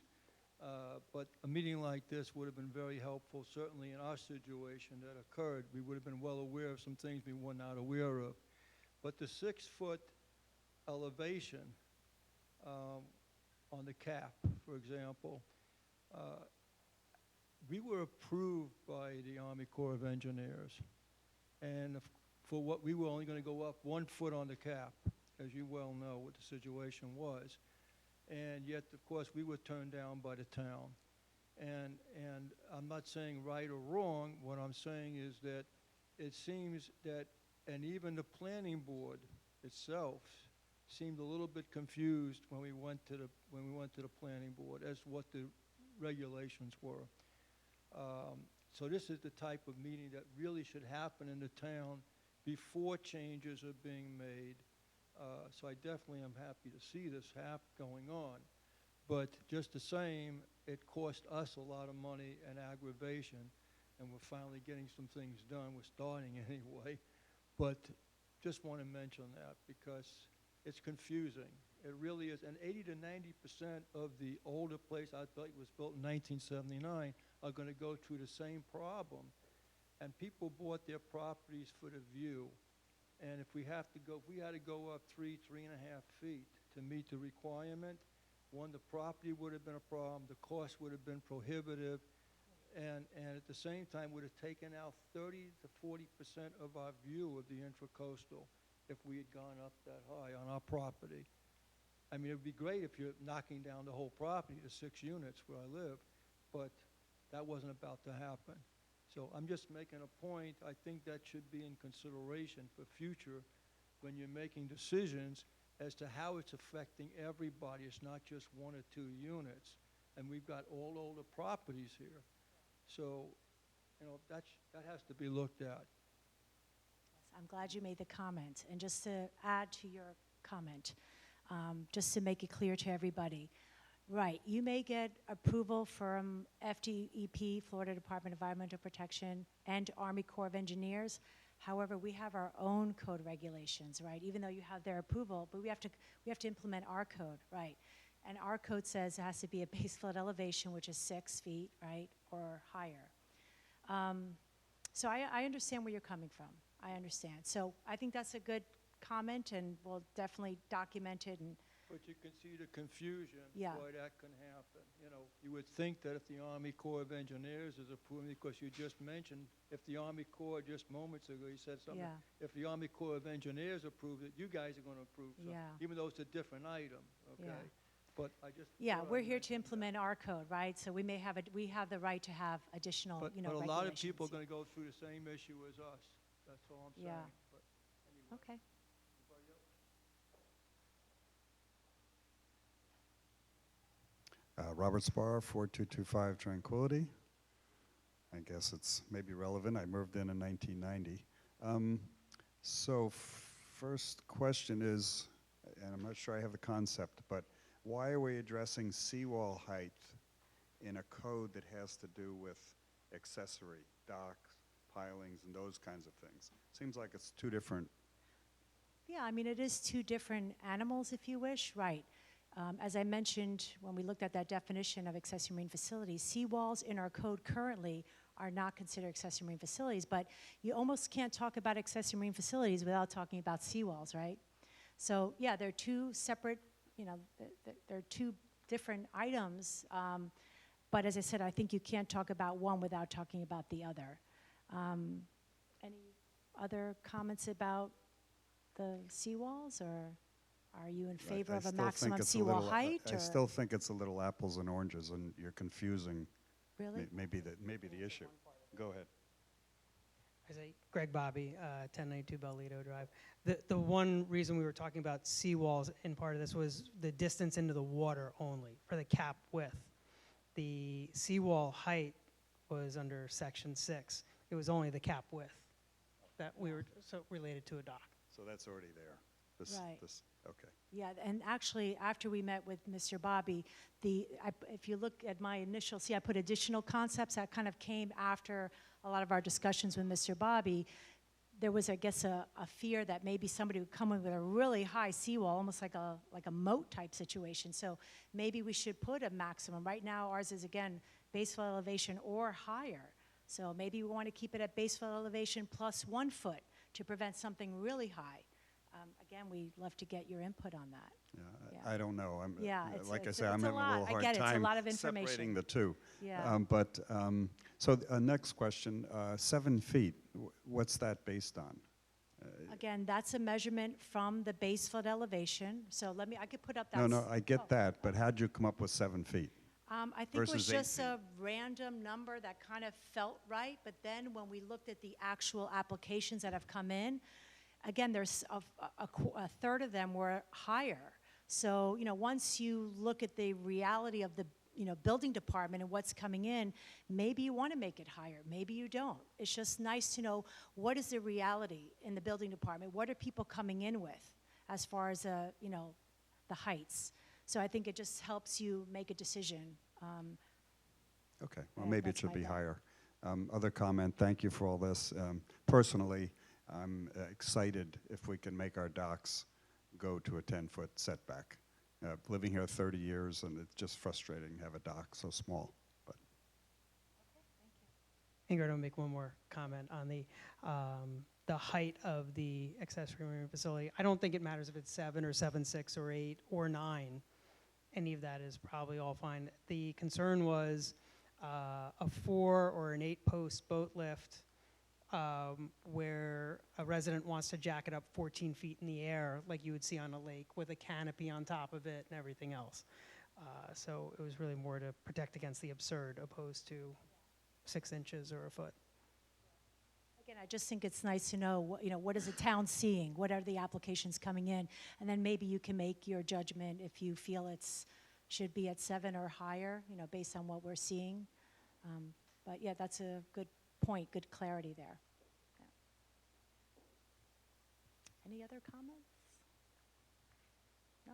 But a meeting like this would have been very helpful, certainly in our situation that occurred. We would have been well aware of some things we were not aware of. But the 6-foot elevation on the cap, for example, we were approved by the Army Corps of Engineers, and for what we were only going to go up 1 foot on the cap, as you well know what the situation was, and yet, of course, we were turned down by the town. And I'm not saying right or wrong. What I'm saying is that it seems that, and even the planning board itself seemed a little bit confused when we went to the planning board as what the regulations were. So this is the type of meeting that really should happen in the town before changes are being made. So I definitely am happy to see this going on. But just the same, it cost us a lot of money and aggravation, and we're finally getting some things done. We're starting anyway. But just want to mention that because it's confusing. It really is. And 80 to 90% of the older place, I thought it was built in 1979, are going to go through the same problem. And people bought their properties for the view. And if we had to go up 3.5 feet to meet the requirement, one, the property would have been a problem, the cost would have been prohibitive, and at the same time would have taken out 30 to 40% of our view of the intracoastal if we had gone up that high on our property. I mean, it would be great if you're knocking down the whole property to 6 units where I live, but That wasn't about to happen. So I'm just making a point. I think that should be in consideration for future when you're making decisions as to how it's affecting everybody. It's not just one or two units. And we've got all older properties here. So, that has to be looked at. Yes, I'm glad you made the comment. And just to add to your comment, just to make it clear to everybody, right, you may get approval from FDEP, Florida Department of Environmental Protection, and Army Corps of Engineers. However, we have our own code regulations, right? Even though you have their approval, but we have to implement our code, right? And our code says it has to be a base flood elevation, which is 6 feet, right, or higher. So I understand where you're coming from. I understand. So I think that's a good comment, and we'll definitely document it. And But you can see the confusion Yeah. why that can happen. You would think that if the Army Corps of Engineers is approving, because you just mentioned, if the Army Corps just moments ago, you said something. Yeah. If the Army Corps of Engineers approved it, you guys are going to approve something. Yeah. Even though it's a different item, okay? Yeah. But I just. yeah, thought we're I'd here to mention implement our code, right? So we have the right to have additional, that. But a regulations. lot of people are going to go through the same issue as us. That's all I'm saying. Yeah. But anyway. Okay. Anybody else? Robert Spar, 4225 Tranquility. I guess it's maybe relevant. I moved in 1990. So first question is, and I'm not sure I have the concept, but why are we addressing seawall height in a code that has to do with accessory, docks, pilings, and those kinds of things? Seems like it's two different. Yeah, I mean, it is two different animals, if you wish, right? As I mentioned when we looked at that definition of accessory marine facilities, seawalls in our code currently are not considered accessory marine facilities, but you almost can't talk about accessory marine facilities without talking about seawalls, right? So yeah, they're two separate, they're two different items, but as I said, I think you can't talk about one without talking about the other. Any other comments about the seawalls, or are you in favor of a maximum seawall height? I still think it's a little apples and oranges, and you're confusing Really? maybe the issue. Go ahead. I say Greg Bobby, 1092 Bellito Drive. The one reason we were talking about seawalls in part of this was the distance into the water only for the cap width. The seawall height was under section 6. It was only the cap width that we were so related to a dock. So that's already there. Right. Okay. Yeah, and actually, after we met with Mr. Bobby, if you look at my initial, I put additional concepts that kind of came after a lot of our discussions with Mr. Bobby. There was, I guess, a fear that maybe somebody would come in with a really high seawall, almost like a moat type situation. So maybe we should put a maximum. Right now, ours is, again, base flood elevation or higher. So maybe we want to keep it at base flood elevation plus 1 foot to prevent something really high. Again, we'd love to get your input on that. Yeah, Yeah. I don't know. Yeah, like I it's say, I'm a having a lot. little I hard get it. It's a time lot of information. separating the two. Yeah. So next question, 7 feet. What's that based on? Again, that's a measurement from the base flood elevation. So I could put up that. No, I get that, but how'd you come up with 7 feet? I think it was versus 8 just a random number that kind of felt right. But then when we looked at the actual applications that have come in, again, there's a third of them were higher. So, once you look at the reality of the, building department and what's coming in, maybe you want to make it higher, maybe you don't. It's just nice to know what is the reality in the building department. What are people coming in with as far as, the heights? So I think it just helps you make a decision. Okay, well, Yeah, maybe it that's should my be thought. higher. Other comment, thank you for all this. Personally, I'm excited if we can make our docks go to a 10-foot setback. Living here 30 years, and it's just frustrating to have a dock so small. But Ingrid, I'll make one more comment on the height of the accessory marine facility. I don't think it matters if it's 7 or 7.6 or 8 or 9. Any of that is probably all fine. The concern was a 4 or an 8-post boat lift where a resident wants to jack it up 14 feet in the air like you would see on a lake with a canopy on top of it and everything else. So it was really more to protect against the absurd opposed to 6 inches or a foot. Again, I just think it's nice to know, what is the town seeing? What are the applications coming in? And then maybe you can make your judgment if you feel should be at 7 or higher, based on what we're seeing. But yeah, that's a good point, good clarity there. Yeah. Any other comments? No?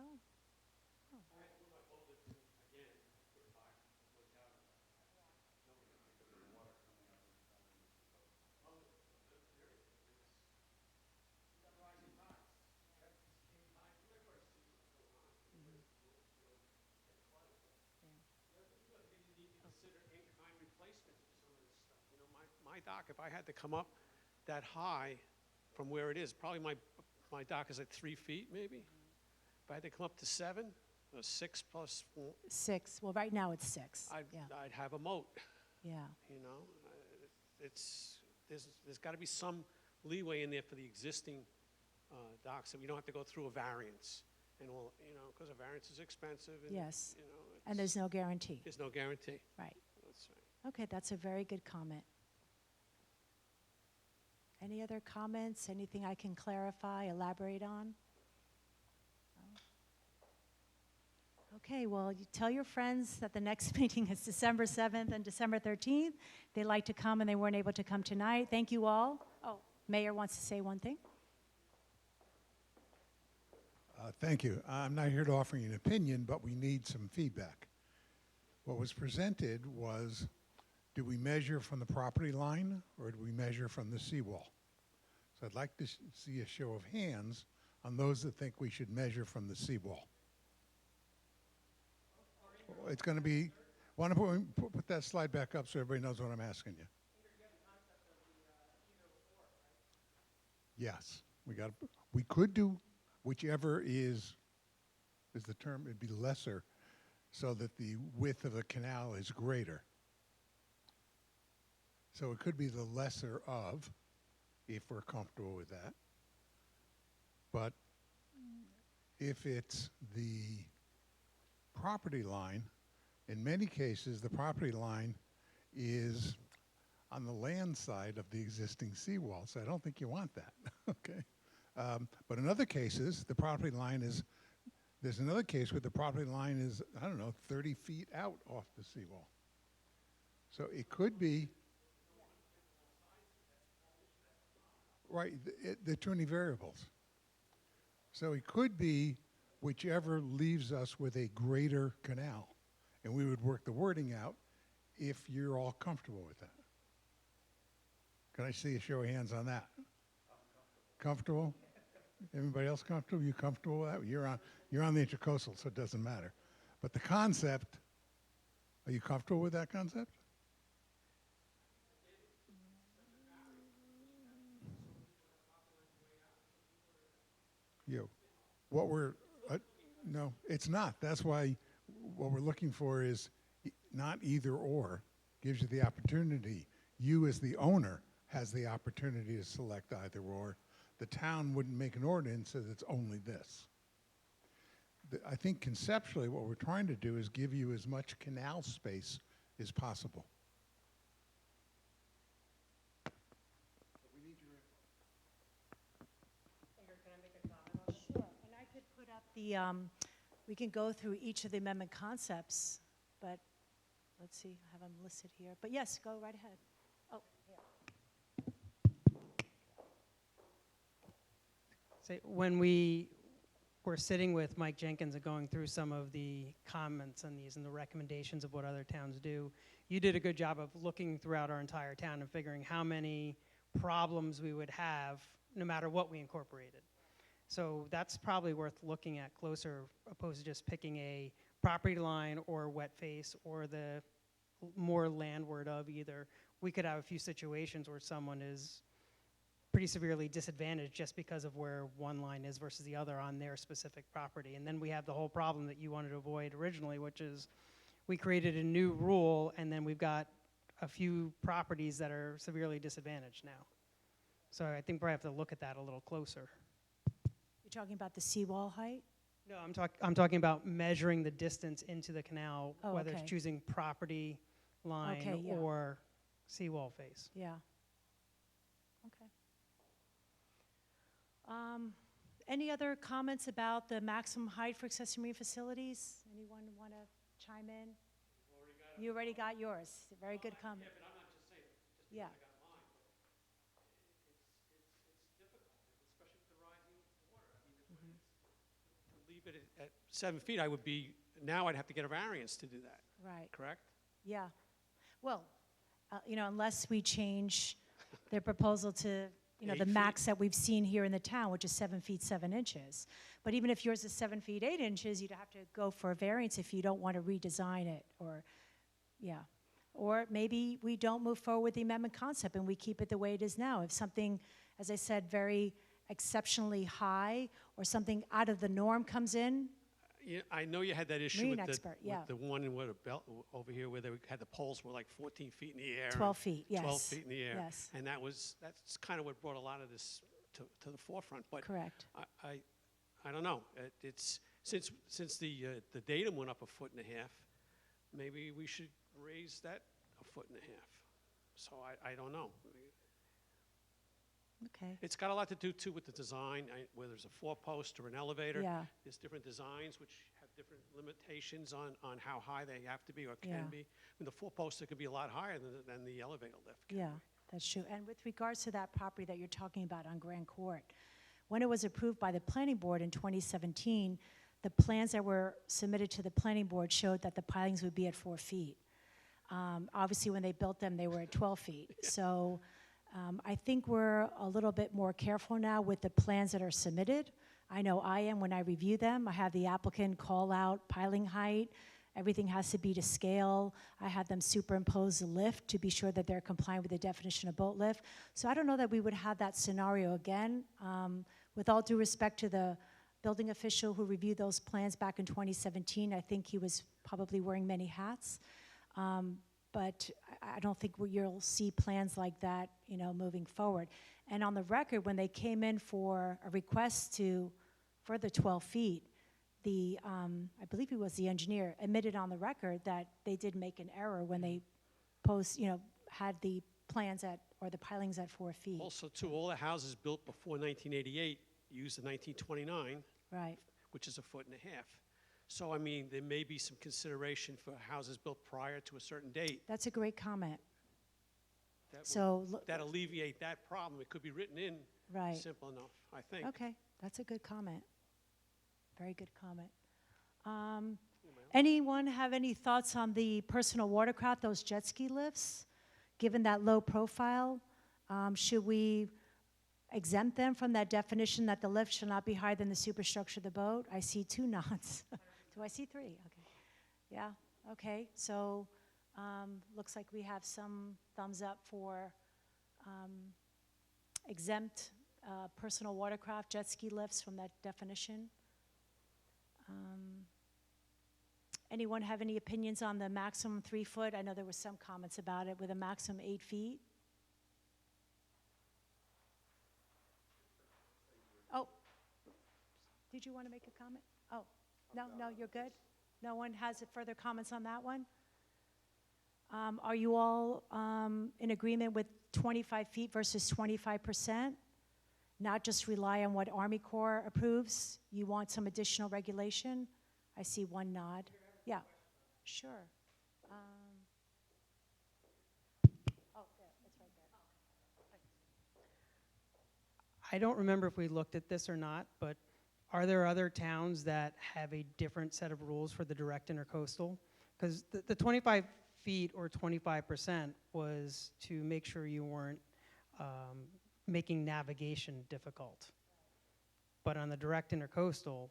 Consider in-kind replacements for some of this stuff. My dock, if I had to come up that high from where it is, probably my dock is at 3 feet maybe. If I had to come up to 7, or 6 plus 4, 6. Well, right now it's 6. Yeah. I'd have a moat. Yeah. There's got to be some leeway in there for the existing docks, and we don't have to go through a variance and all, because a variance is expensive. And, Yes. And there's no guarantee. There's no guarantee. Right. That's right. Okay, that's a very good comment. Any other comments? Anything I can clarify, elaborate on? No? Okay, well, you tell your friends that the next meeting is December 7th and December 13th. They like to come and they weren't able to come tonight. Thank you all. Oh, Mayor wants to say one thing. Thank you. I'm not here to offer you an opinion, but we need some feedback. What was presented was, do we measure from the property line or do we measure from the seawall? So I'd like to see a show of hands on those that think we should measure from the seawall. It's going to be, want to put that slide back up so everybody knows what I'm asking you. Yes, we could do whichever is the term, it'd be lesser, so that the width of the canal is greater. So it could be the lesser of, if we're comfortable with that. But if it's the property line, in many cases, the property line is on the land side of the existing seawall, so I don't think you want that, okay? But in other cases, the property line is, there's another case where the property line is, 30 feet out off the seawall. So it could be, right, there are too many variables. So it could be whichever leaves us with a greater canal. And we would work the wording out if you're all comfortable with that. Can I see a show of hands on that? Comfortable? Everybody else comfortable? You comfortable with that? You're on the intercoastal, so it doesn't matter. But the concept, are you comfortable with that concept? You. What we're, no, it's not. That's why what we're looking for is not either or. Gives you the opportunity. You as the owner has the opportunity to select either or. The town wouldn't make an ordinance that it's only this. I think conceptually what we're trying to do is give you as much canal space as possible. Sure, and I could put up we can go through each of the amendment concepts, but let's see, I have them listed here. But yes, go right ahead. Oh, here. So when we were sitting with Mike Jenkins and going through some of the comments on these and the recommendations of what other towns do, you did a good job of looking throughout our entire town and figuring how many problems we would have no matter what we incorporated. So that's probably worth looking at closer, opposed to just picking a property line or wet face or the more landward of either. We could have a few situations where someone is pretty severely disadvantaged just because of where one line is versus the other on their specific property. And then we have the whole problem that you wanted to avoid originally, which is we created a new rule and then we've got a few properties that are severely disadvantaged now. So I think we have to look at that a little closer. You're talking about the seawall height? No, I'm talking about measuring the distance into the canal, Oh, whether okay. it's choosing property line Okay, yeah. or seawall face. Yeah. Okay. Any other comments about the maximum height for accessory marine facilities? Anyone want to chime in? You already got yours. Very good comment. Yeah, but I'm not just saying, just Yeah. because I got mine, but it's difficult, especially with the rising water. I mean, to leave it at 7 feet, now I'd have to get a variance to do that, Right. correct? Yeah. Well, unless we change their proposal to, the 8 feet. max that we've seen here in the town, which is 7 feet, 7 inches. But even if yours is 7 feet, 8 inches, you'd have to go for a variance if you don't want to redesign it, or, yeah. Or maybe we don't move forward with the amendment concept and we keep it the way it is now. If something, as I said, very exceptionally high or something out of the norm comes in, Yeah, I know you had that issue Marine with expert, yeah. with the one in over here where they had the poles were like 14 feet in the air. 12 and feet, yes. 12 feet in the air. Yes. And that's kind of what brought a lot of this to the forefront. But correct. I don't know. It's since the datum went up 1.5 feet, maybe we should raise that 1.5 feet. So I don't know. Okay. It's got a lot to do too with the design, whether there's a 4-post or an elevator. Yeah. There's different designs which have different limitations on how high they have to be or can Yeah. be. I mean, the 4-poster could be a lot higher than the elevator lift. can Yeah, be. that's true. And with regards to that property that you're talking about on Grand Court, when it was approved by the planning board in 2017, the plans that were submitted to the planning board showed that the pilings would be at 4 feet. Obviously, when they built them, they were at 12 feet. So I think we're a little bit more careful now with the plans that are submitted. I know I am when I review them. I have the applicant call out piling height. Everything has to be to scale. I have them superimpose the lift to be sure that they're compliant with the definition of boat lift. So I don't know that we would have that scenario again. With all due respect to the building official who reviewed those plans back in 2017, I think he was probably wearing many hats. But I don't think you'll see plans like that, moving forward. And on the record, when they came in for a request to further 12 feet, I believe it was the engineer, admitted on the record that they did make an error when they had the plans or the pilings at 4 feet. Also, too, all the houses built before 1988 used the 1929, Right. which is 1.5 feet. So, I mean, there may be some consideration for houses built prior to a certain date. That's a great comment. That alleviate that problem. It could be written in Right. simple enough, I think. Okay, that's a good comment. Very good comment. Anyone have any thoughts on the personal watercraft, those jet ski lifts? Given that low profile, should we exempt them from that definition that the lift shall not be higher than the superstructure of the boat? I see 2 nods. Do I see 3? Okay. Yeah, okay. So looks like we have some thumbs up for exempt personal watercraft, jet ski lifts from that definition. Anyone have any opinions on the maximum 3 foot? I know there were some comments about it with a maximum 8 feet. Oh, did you want to make a comment? Oh, no, you're good? No one has further comments on that one? Are you all in agreement with 25 feet versus 25%? Not just rely on what Army Corps approves? You want some additional regulation? I see 1 nod. Yeah, sure. Oh, there, it's right there. I don't remember if we looked at this or not, but are there other towns that have a different set of rules for the direct intercoastal? Because the 25 feet or 25% was to make sure you weren't making navigation difficult. But on the direct intercoastal,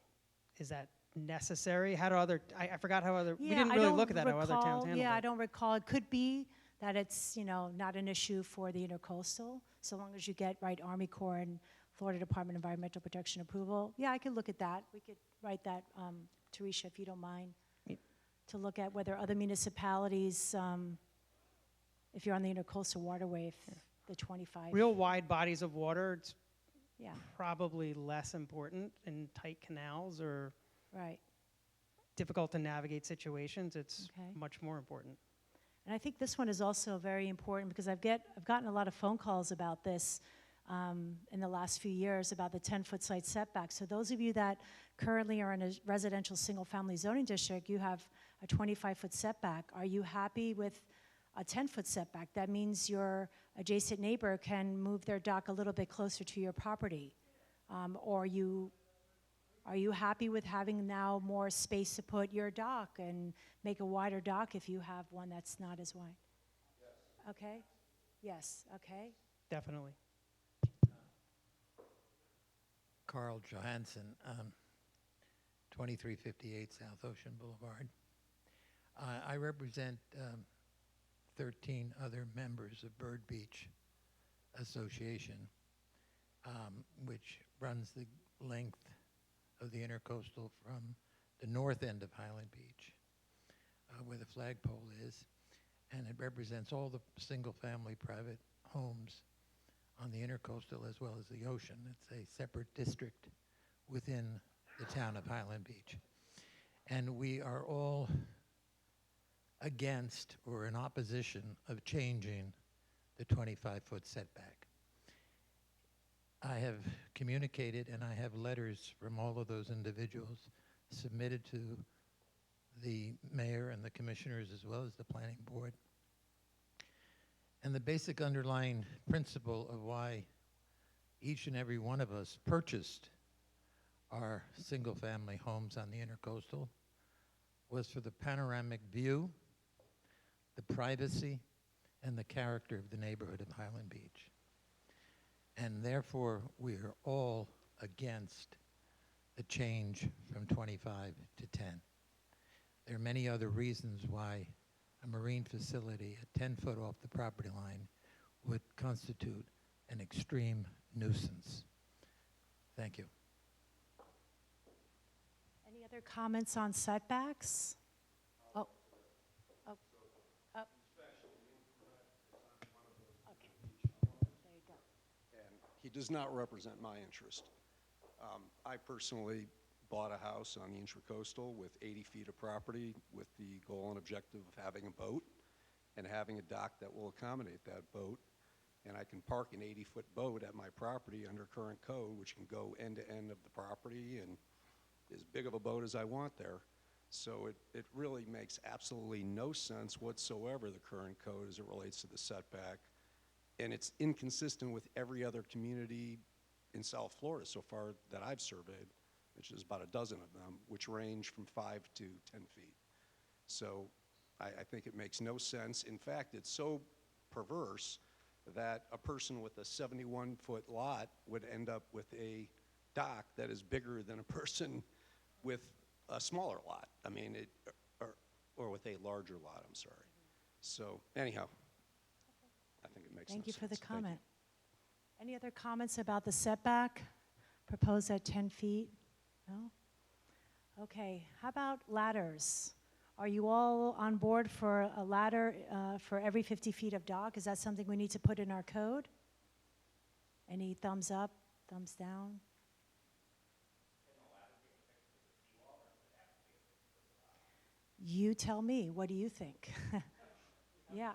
is that necessary? How do I forgot how we didn't really look at that, how other towns handled it. Yeah, I don't recall. It could be that it's, not an issue for the intercoastal, so long as you get, right, Army Corps and Florida Department of Environmental Protection approval. Yeah, I could look at that. We could write that, Teresa, if you don't mind, to look at whether other municipalities, if you're on the intercoastal waterway, if the 25. Real wide bodies of water, it's Yeah, probably less important in tight canals or right. difficult to navigate situations. It's Okay. much more important. And I think this one is also very important because I've gotten a lot of phone calls about this in the last few years about the 10-foot side setback. So those of you that currently are in a residential single-family zoning district, you have a 25-foot setback. Are you happy with a 10-foot setback? That means your adjacent neighbor can move their dock a little bit closer to your property. Or are you happy with having now more space to put your dock and make a wider dock if you have one that's not as wide? Yes. Okay? Yes, okay. Definitely. Carl Johansson, 2358 South Ocean Boulevard. I represent 13 other members of Bird Beach Association, which runs the length of the intercoastal from the north end of Highland Beach, where the flagpole is, and it represents all the single-family private homes on the intercoastal as well as the ocean. It's a separate district within the town of Highland Beach. And we are all against or in opposition of changing the 25-foot setback. I have communicated and I have letters from all of those individuals submitted to the mayor and the commissioners as well as the planning board. And the basic underlying principle of why each and every one of us purchased our single-family homes on the intercoastal was for the panoramic view, the privacy, and the character of the neighborhood of Highland Beach. And therefore, we are all against the change from 25 to 10. There are many other reasons why a marine facility at 10 foot off the property line would constitute an extreme nuisance. Thank you. Any other comments on setbacks? Oh, oh, oh. Okay, there you go. And he does not represent my interest. I personally bought a house on the Intracoastal with 80 feet of property with the goal and objective of having a boat and having a dock that will accommodate that boat. And I can park an 80-foot boat at my property under current code, which can go end to end of the property and as big of a boat as I want there. So it really makes absolutely no sense whatsoever, the current code, as it relates to the setback. And it's inconsistent with every other community in South Florida so far that I've surveyed, which is about a dozen of them, which range from 5 to 10 feet. So I think it makes no sense. In fact, it's so perverse that a person with a 71-foot lot would end up with a dock that is bigger than a person with a smaller lot. I mean, or with a larger lot, I'm sorry. So anyhow, I think it makes no sense. Thank you for the comment. Any other comments about the setback proposed at 10 feet? No? Okay, how about ladders? Are you all on board for a ladder for every 50 feet of dock? Is that something we need to put in our code? Any thumbs up, thumbs down? You tell me, what do you think? Yeah.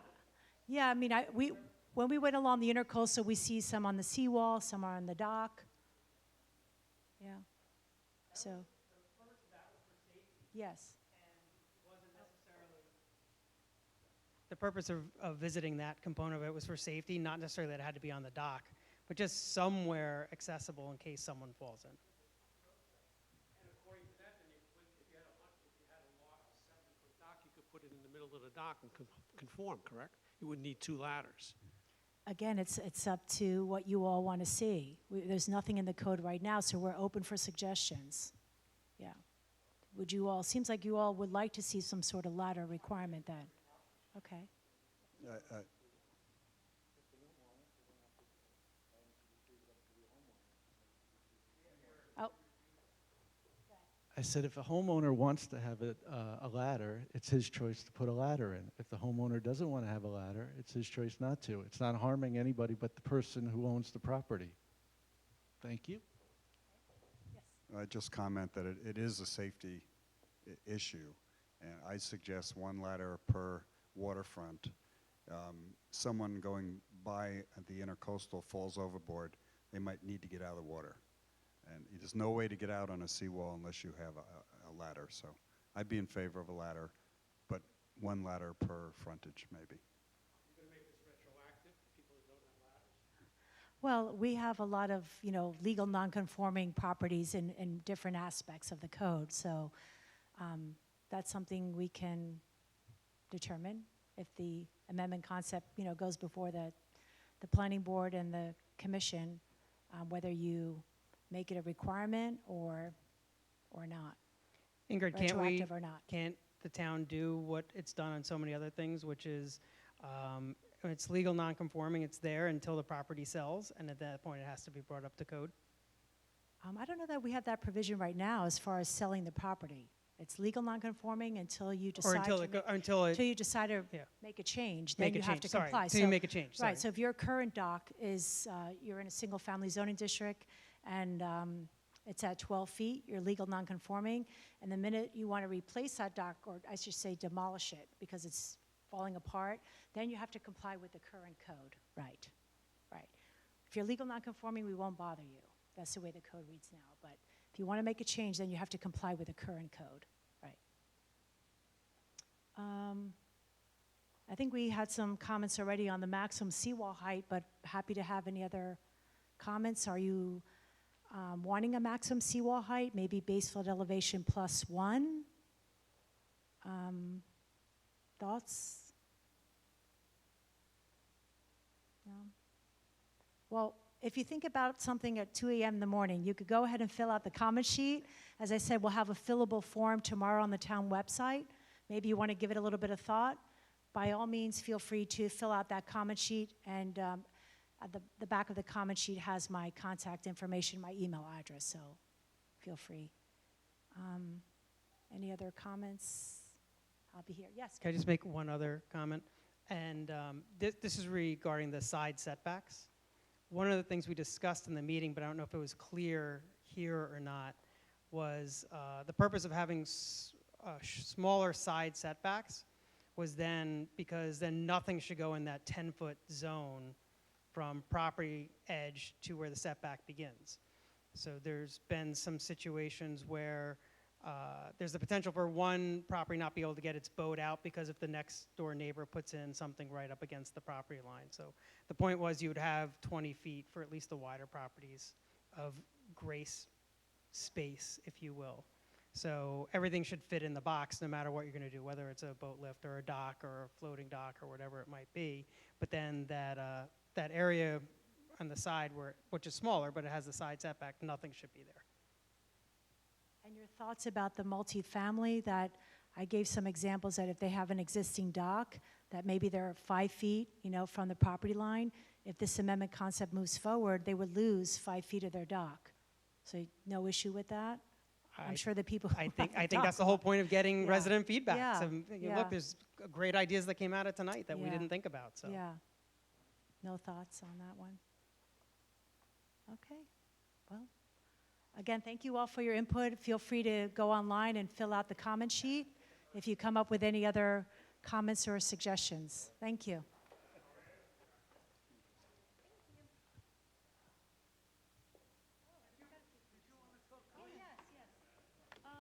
Yeah, I mean, when we went along the intercoastal, we see some on the seawall, some are on the dock. Yeah. So. Yes. The purpose of visiting that component of it was for safety, not necessarily that it had to be on the dock, but just somewhere accessible in case someone falls in. And according to that, then if you had a loft, a 70-foot dock, you could put it in the middle of the dock and conform, correct? You wouldn't need 2 ladders. Again, it's up to what you all want to see. There's nothing in the code right now, so we're open for suggestions. Yeah. Would you all, seems like you all would like to see some sort of ladder requirement then. Okay. Oh, I said if a homeowner wants to have a ladder, it's his choice to put a ladder in. If the homeowner doesn't want to have a ladder, it's his choice not to. It's not harming anybody but the person who owns the property. Thank you. I just comment that it is a safety issue, and I suggest 1 ladder per waterfront, someone going by at the intercoastal falls overboard, they might need to get out of the water. And there's no way to get out on a seawall unless you have a ladder. So I'd be in favor of a ladder, but one ladder per frontage, maybe. You're going to make this retroactive to people who don't have ladders? Well, we have a lot of, legal non-conforming properties in different aspects of the code. So that's something we can determine if the amendment concept, goes before the planning board and the commission, whether you make it a requirement or not, Ingrid, retroactive or not. can't the town do what it's done on so many other things, which is, when it's legal non-conforming, it's there until the property sells, and at that point, it has to be brought up to code? I don't know that we have that provision right now as far as selling the property. It's legal non-conforming until you decide Or until until you decide to Yeah. make a change. Make Then a you have change, to sorry, comply. till you make a change, sorry. Right. So if your current dock is you're in a single-family zoning district and it's at 12 feet, you're legal non-conforming, and the minute you want to replace that dock, or I should say demolish it because it's falling apart, then you have to comply with the current code. Right. Right. If you're legal non-conforming, we won't bother you. That's the way the code reads now. But if you want to make a change, then you have to comply with the current code. Right. I think we had some comments already on the maximum seawall height, but happy to have any other comments. Are you wanting a maximum seawall height, maybe base flood elevation +1? Thoughts? No? Well, if you think about something at 2 a.m. in the morning, you could go ahead and fill out the comment sheet. As I said, we'll have a fillable form tomorrow on the town website. Maybe you want to give it a little bit of thought. By all means, feel free to fill out that comment sheet, and at the back of the comment sheet has my contact information, my email address, so feel free. Any other comments? I'll be here. Yes? Can I just make one other comment? And this is regarding the side setbacks. One of the things we discussed in the meeting, but I don't know if it was clear here or not, was the purpose of having smaller side setbacks was then because then nothing should go in that 10-foot zone from property edge to where the setback begins. So there's been some situations where there's the potential for one property not be able to get its boat out because if the next door neighbor puts in something right up against the property line. So the point was you would have 20 feet for at least the wider properties of grace space, if you will. So everything should fit in the box no matter what you're going to do, whether it's a boat lift or a dock or a floating dock or whatever it might be. But then that area on the side, which is smaller, but it has the side setback, nothing should be there. And your thoughts about the multifamily, that I gave some examples that if they have an existing dock, that maybe they're 5 feet, from the property line. If this amendment concept moves forward, they would lose 5 feet of their dock. So no issue with that? I'm sure the people. I think that's the whole point of getting Yeah. resident feedback. Yeah. So, Yeah. Look, there's great ideas that came out of tonight that we Yeah. didn't think about. So. Yeah. No thoughts on that one? Okay. Well, again, thank you all for your input. Feel free to go online and fill out the comment sheet if you come up with any other comments or suggestions. Thank you.